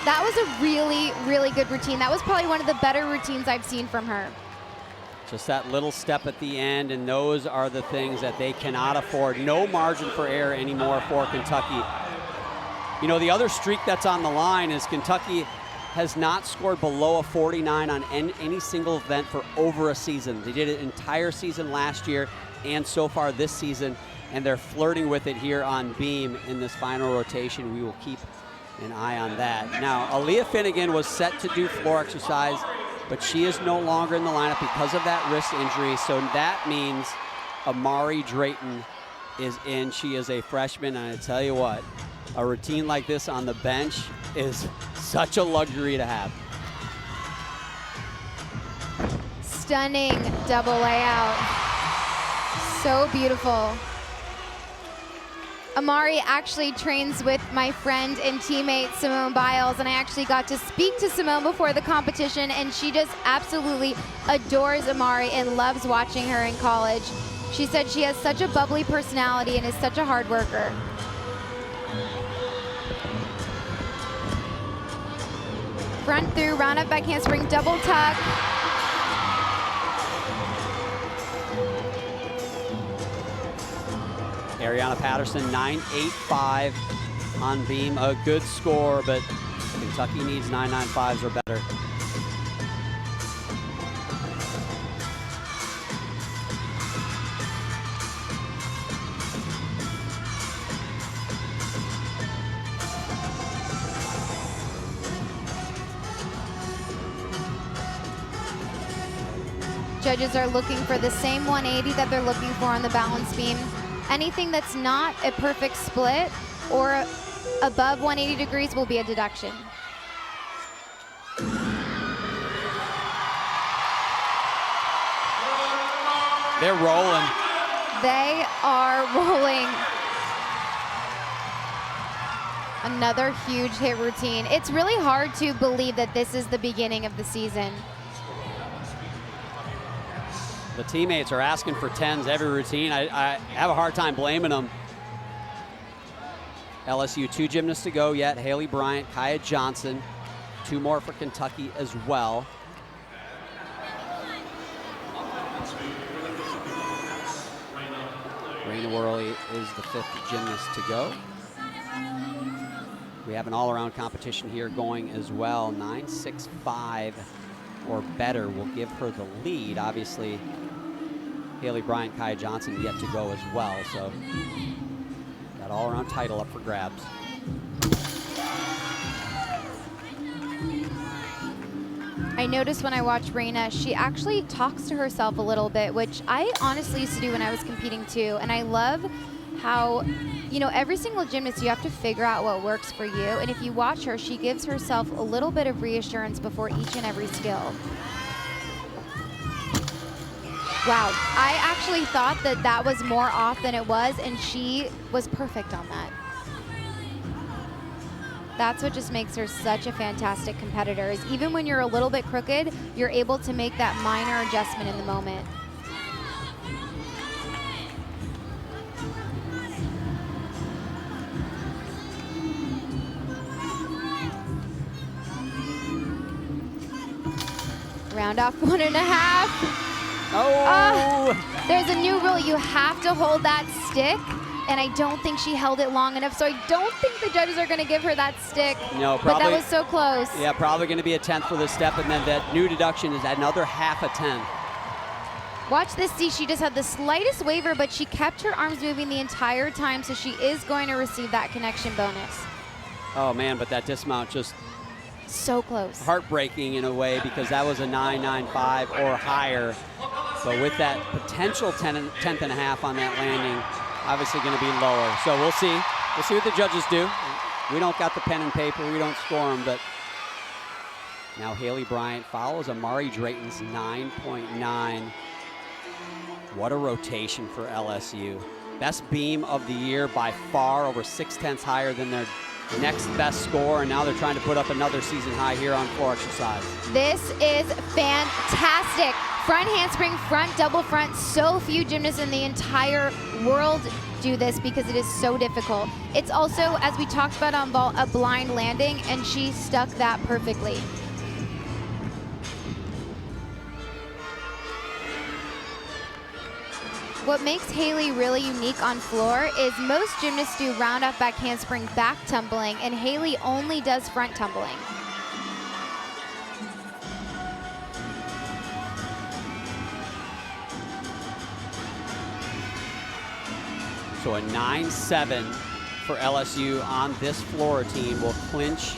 That was a really, really good routine. That was probably one of the better routines I've seen from her. Just that little step at the end, and those are the things that they cannot afford. No margin for error anymore for Kentucky. You know, the other streak that's on the line is Kentucky has not scored below a 49 on any single event for over a season. They did it entire season last year and so far this season, and they're flirting with it here on beam in this final rotation. We will keep an eye on that. Now, Aaliyah Finnegan was set to do floor exercise, but she is no longer in the lineup because of that wrist injury, so that means Amari Drayton is in. She is a freshman, and I tell you what, a routine like this on the bench is such a luxury to have. Stunning double layout. So beautiful. Amari actually trains with my friend and teammate Simone Biles, and I actually got to speak to Simone before the competition, and she just absolutely adores Amari and loves watching her in college. She said she has such a bubbly personality and is such a hard worker. Front through, round up back handspring, double tuck. Ariana Patterson, 9.85 on beam, a good score, but Kentucky needs 9.95s or better. Judges are looking for the same 180 that they're looking for on the balance beam. Anything that's not a perfect split or above 180 degrees will be a deduction. They're rolling. They are rolling. Another huge hit routine. It's really hard to believe that this is the beginning of the season. The teammates are asking for 10s every routine. I have a hard time blaming them. LSU, 2 gymnasts to go yet. Haley Bryant, Kaya Johnson. 2 more for Kentucky as well. Raina Worley is the 5th gymnast to go. We have an all-around competition here going as well. 9.65 or better will give her the lead. Obviously, Haley Bryant, Kaya Johnson yet to go as well. So that all-around title up for grabs. I noticed when I watch Raina, she actually talks to herself a little bit, which I honestly used to do when I was competing too. And I love how, you know, every single gymnast, you have to figure out what works for you. And if you watch her, she gives herself a little bit of reassurance before each and every skill. Wow, I actually thought that that was more off than it was, and she was perfect on that. That's what just makes her such a fantastic competitor, is even when you're a little bit crooked, you're able to make that minor adjustment in the moment. Round off 1.5. Oh! There's a new rule. You have to hold that stick, and I don't think she held it long enough, so I don't think the judges are going to give her that stick. No, probably. But that was so close. Yeah, probably going to be a 10th for this step, and then that new deduction is another half a 10. Watch this. See, she just had the slightest waver, but she kept her arms moving the entire time, so she is going to receive that connection bonus. Oh, man, but that dismount just so close. Heartbreaking in a way, because that was a 9.95 or higher. But with that potential 10th and a half on that landing, obviously going to be lower. So we'll see. We'll see what the judges do. We don't got the pen and paper. We don't score them. But now Haley Bryant follows Amari Drayton's 9.9. What a rotation for LSU. Best beam of the year by far, over 0.6 higher than their next best score, and now they're trying to put up another season high here on floor exercise. This is fantastic. Front handspring, front double front. So few gymnasts in the entire world do this because it is so difficult. It's also, as we talked about on ball, a blind landing, and she stuck that perfectly. What makes Haley really unique on floor is most gymnasts do round off back handspring back tumbling, and Haley only does front tumbling. So a 9.7 for LSU on this floor team will clinch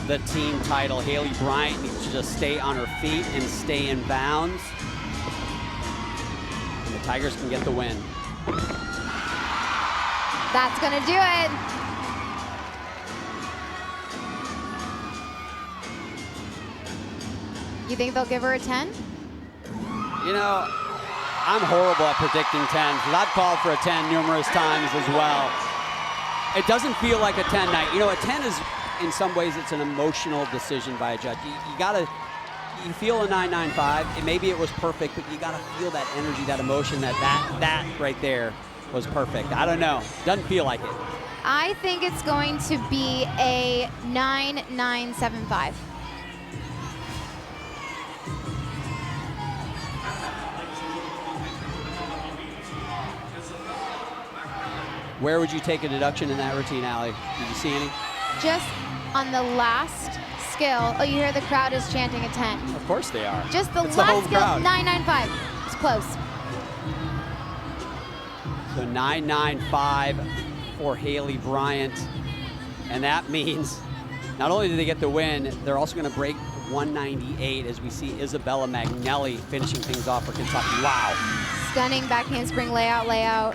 the team title. Haley Bryant needs to just stay on her feet and stay in bounds. And the Tigers can get the win. That's gonna do it. You think they'll give her a 10? You know, I'm horrible at predicting 10s, but I've called for a 10 numerous times as well. It doesn't feel like a 10 night. You know, a 10 is, in some ways, it's an emotional decision by a judge. You feel a 9.95, and maybe it was perfect, but you gotta feel that energy, that emotion, that right there was perfect. I don't know, doesn't feel like it. I think it's going to be a 9.975. Where would you take a deduction in that routine, Allie? Did you see any? Just on the last skill. Oh, you hear the crowd is chanting a 10. Of course they are. Just the it's last the skill, crowd. 9.95. It's close. So 9.95 for Haley Bryant. And that means not only do they get the win, they're also going to break 198 as we see Isabella Magnelli finishing things off for Kentucky. Wow. Stunning back handspring layout.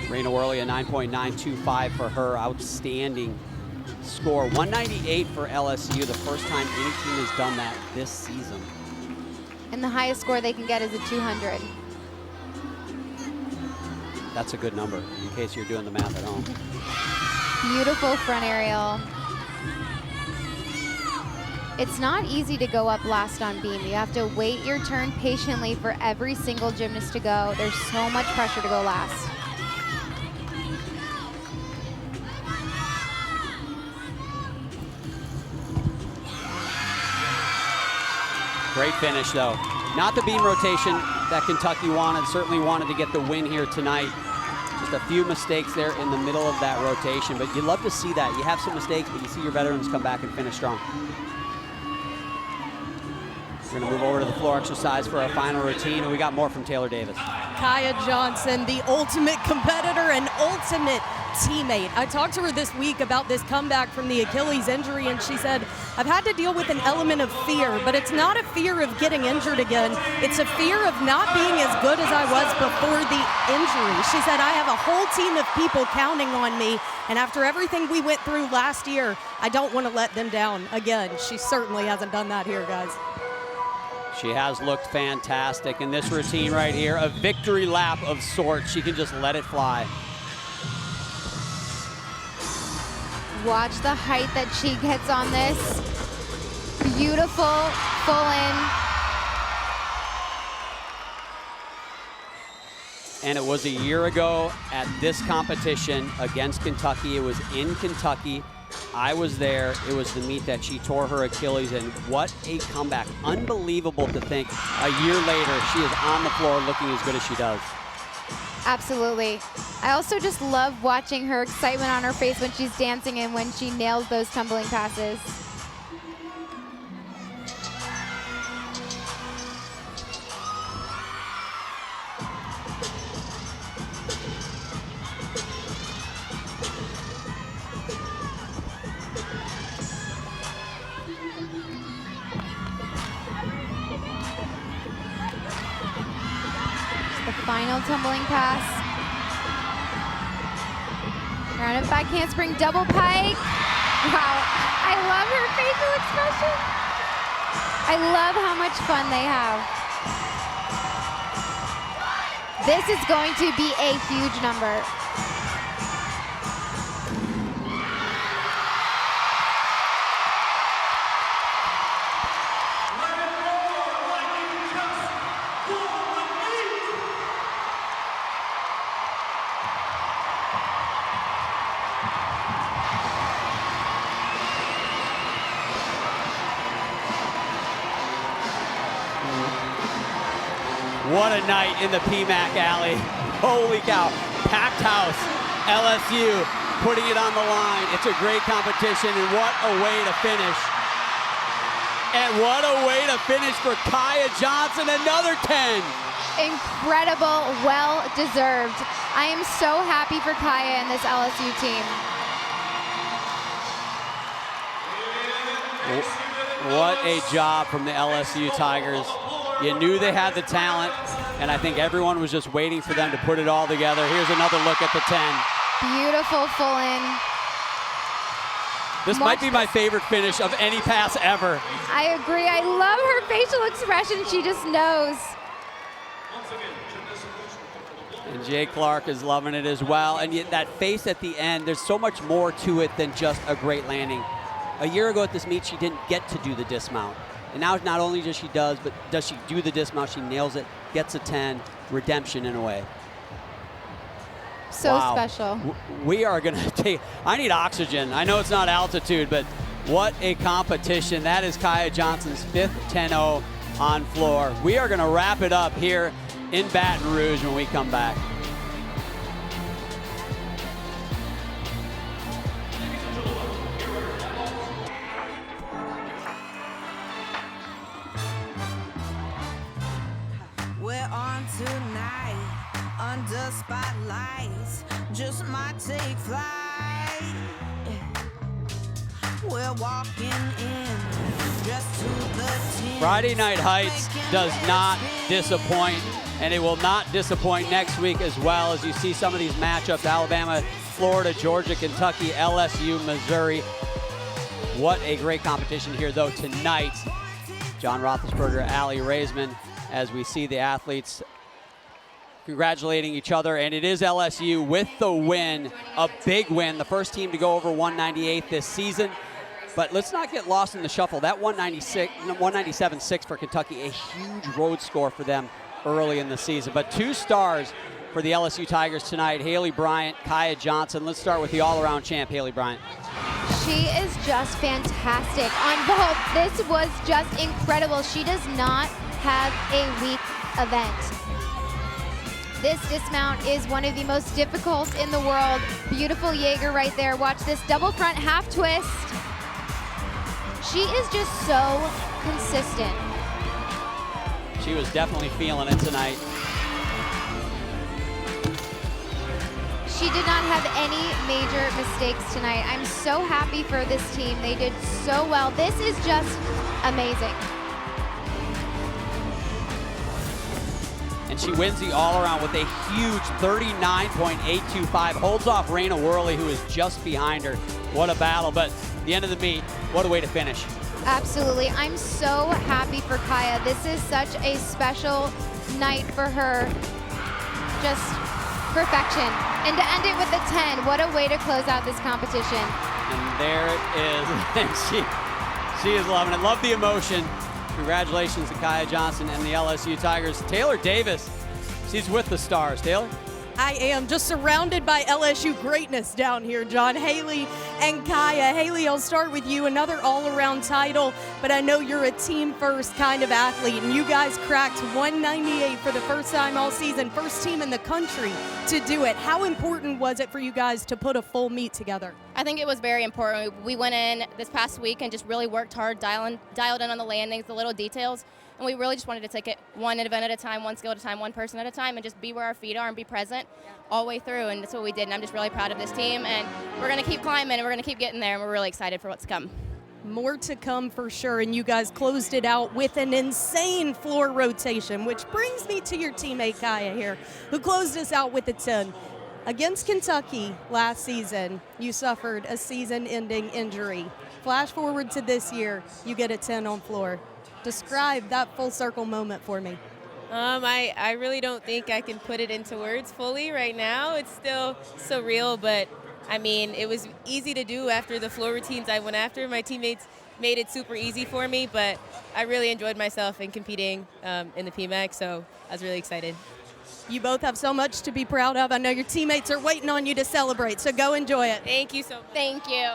Raina Worley, a 9.925 for her. Outstanding score. 198 for LSU, the first time any team has done that this season. and the highest score they can get is a 200. That's a good number, in case you're doing the math at home. Beautiful front aerial. It's not easy to go up last on beam. You have to wait your turn patiently for every single gymnast to go. There's so much pressure to go last. Great finish, though. Not the beam rotation that Kentucky wanted. Certainly wanted to get the win here tonight. Just a few mistakes there in the middle of that rotation, but you love to see that. You have some mistakes, but you see your veterans come back and finish strong. We're gonna move over to the floor exercise for our final routine, and we got more from Taylor Davis. Kaya Johnson, the ultimate competitor and ultimate teammate. I talked to her this week about this comeback from the Achilles injury, and she said, I've had to deal with an element of fear, but it's not a fear of getting injured again. It's a fear of not being as good as I was before the injury. She said, I have a whole team of people counting on me, and after everything we went through last year, I don't want to let them down again. She certainly hasn't done that here, guys. She has looked fantastic in this routine right here. A victory lap of sorts. She can just let it fly. Watch the height that she gets on this. Beautiful, full in. And it was a year ago at this competition against Kentucky. It was in Kentucky. I was there. It was the meet that she tore her Achilles, and what a comeback. Unbelievable to think a year later she is on the floor looking as good as she does. Absolutely. I also just love watching her excitement on her face when she's dancing and when she nails those tumbling passes. Final tumbling pass. Rounded back handspring, double pike. Wow, I love her facial expression. I love how much fun they have. This is going to be a huge number. What a night in the PMAC Alley. Holy cow. Packed house. LSU putting it on the line. It's a great competition, and what a way to finish. And what a way to finish for Kaya Johnson, another 10. Incredible, well deserved. I am so happy for Kaya and this LSU team. What a job from the LSU Tigers. You knew they had the talent, and I think everyone was just waiting for them to put it all together. Here's another look at the 10. Beautiful full in. This might be my favorite finish of any pass ever. I agree. I love her facial expression. She just knows. And Jay Clark is loving it as well. And yet that face at the end, there's so much more to it than just a great landing. A year ago at this meet, she didn't get to do the dismount. And now not only does she do the dismount, she nails it, gets a 10, redemption in a way. So special. We are going to take, I need oxygen. I know it's not altitude, but what a competition. That is Kaya Johnson's 5th 10-0 on floor. We are going to wrap it up here in Baton Rouge when we come back. We're on tonight, under spotlights, just might take flight. We're walking in, dressed to the tin. Friday Night Heights does not disappoint, and it will not disappoint next week as well, as you see some of these matchups: Alabama, Florida, Georgia, Kentucky, LSU, Missouri. What a great competition here, though, tonight. John Roethlisberger, Allie Raisman, as we see the athletes congratulating each other. And it is LSU with the win, a big win, the first team to go over 198 this season. But let's not get lost in the shuffle. That 197.6 for Kentucky, a huge road score for them early in the season. But 2 stars for the LSU Tigers tonight, Haley Bryant, Kaya Johnson. Let's start with the all-around champ, Haley Bryant. She is just fantastic on vault. This was just incredible. She does not have a weak event. This dismount is one of the most difficult in the world. Beautiful Jaeger right there. Watch this double front half twist. She is just so consistent. She was definitely feeling it tonight. She did not have any major mistakes tonight. I'm so happy for this team. They did so well. This is just amazing. And she wins the all-around with a huge 39.825. Holds off Raina Worley, who is just behind her. What a battle, but at the end of the meet, what a way to finish. Absolutely. I'm so happy for Kaya. This is such a special night for her. Just perfection. And to end it with a 10, what a way to close out this competition. And there it is. And she is loving it. Love the emotion. Congratulations to Kaya Johnson and the LSU Tigers. Taylor Davis, she's with the Stars. Taylor? I am just surrounded by LSU greatness down here, John. Haley and Kaya. Haley, I'll start with you. Another all-around title, but I know you're a team-first kind of athlete, and you guys cracked 198 for the first time all season. First team in the country to do it. How important was it for you guys to put a full meet together? I think it was very important. We went in this past week and just really worked hard, dialed in on the landings, the little details. And we really just wanted to take it one event at a time, one skill at a time, one person at a time, and just be where our feet are and be present all the way through. And that's what we did. And I'm just really proud of this team. And we're going to keep climbing, and we're going to keep getting there. And we're really excited for what's to come. More to come for sure. And you guys closed it out with an insane floor rotation, which brings me to your teammate, Kaya, here, who closed us out with a 10. Against Kentucky last season, you suffered a season-ending injury. Flash forward to this year, you get a 10 on floor. Describe that full circle moment for me. I really don't think I can put it into words fully right now. It's still surreal, but I mean, it was easy to do after the floor routines I went after. My teammates made it super easy for me, but I really enjoyed myself in competing in the PMAC, so I was really excited. You both have so much to be proud of. I know your teammates are waiting on you to celebrate, so go enjoy it. Thank you so much. Thank you.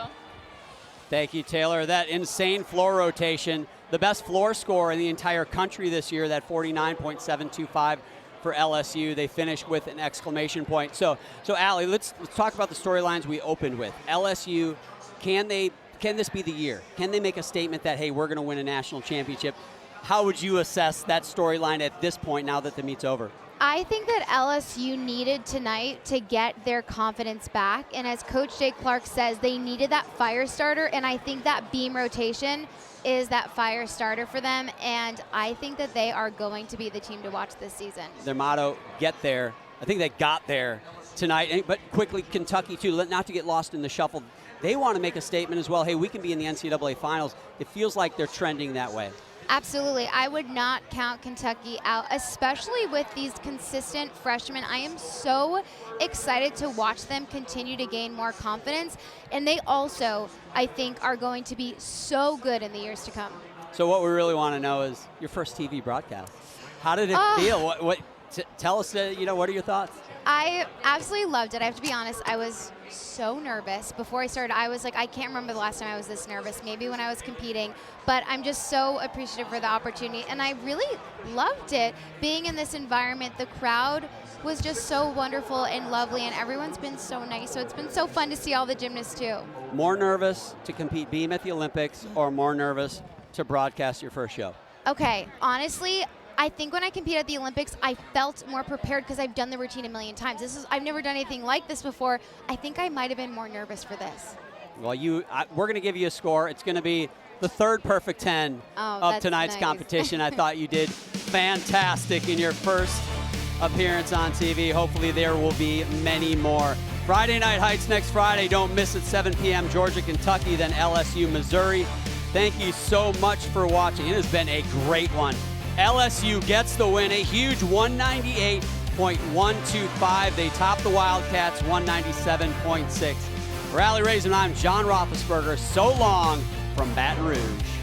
Thank you, Taylor. That insane floor rotation, the best floor score in the entire country this year, that 49.725 for LSU. They finished with an exclamation point. So Allie, let's talk about the storylines we opened with. LSU, can this be the year? Can they make a statement that, hey, we're going to win a national championship? How would you assess that storyline at this point now that the meet's over? I think that LSU needed tonight to get their confidence back. And as Coach Jay Clark says, they needed that fire starter. And I think that beam rotation is that fire starter for them. And I think that they are going to be the team to watch this season. Their motto, get there. I think they got there tonight. But quickly, Kentucky, too, not to get lost in the shuffle. They want to make a statement as well. Hey, we can be in the NCAA finals. It feels like they're trending that way. Absolutely. I would not count Kentucky out, especially with these consistent freshmen. I am so excited to watch them continue to gain more confidence. And they also, I think, are going to be so good in the years to come. So what we really want to know is your first TV broadcast. How did it feel? Tell us, what are your thoughts? I absolutely loved it. I have to be honest, I was so nervous. Before I started, I was like, I can't remember the last time I was this nervous, maybe when I was competing, but I'm just so appreciative for the opportunity, and I really loved it. Being in this environment, the crowd was just so wonderful and lovely, and everyone's been so nice, so it's been so fun to see all the gymnasts too. More nervous to compete beam at the Olympics or more nervous to broadcast your first show? Okay, honestly, I think when I competed at the Olympics, I felt more prepared because I've done the routine a million times. I've never done anything like this before. I think I might have been more nervous for this. Well, we're going to give you a score. It's going to be the third perfect 10 of tonight's competition. I thought you did fantastic in your first appearance on TV. Hopefully there will be many more. Friday Night Heights next Friday. Don't miss it, 7 p.m. Georgia, Kentucky, then LSU, Missouri. Thank you so much for watching. It has been a great one. LSU gets the win, a huge 198.125. They top the Wildcats 197.6. For Allie Raising, I'm John Roethlisberger. So long from Baton Rouge.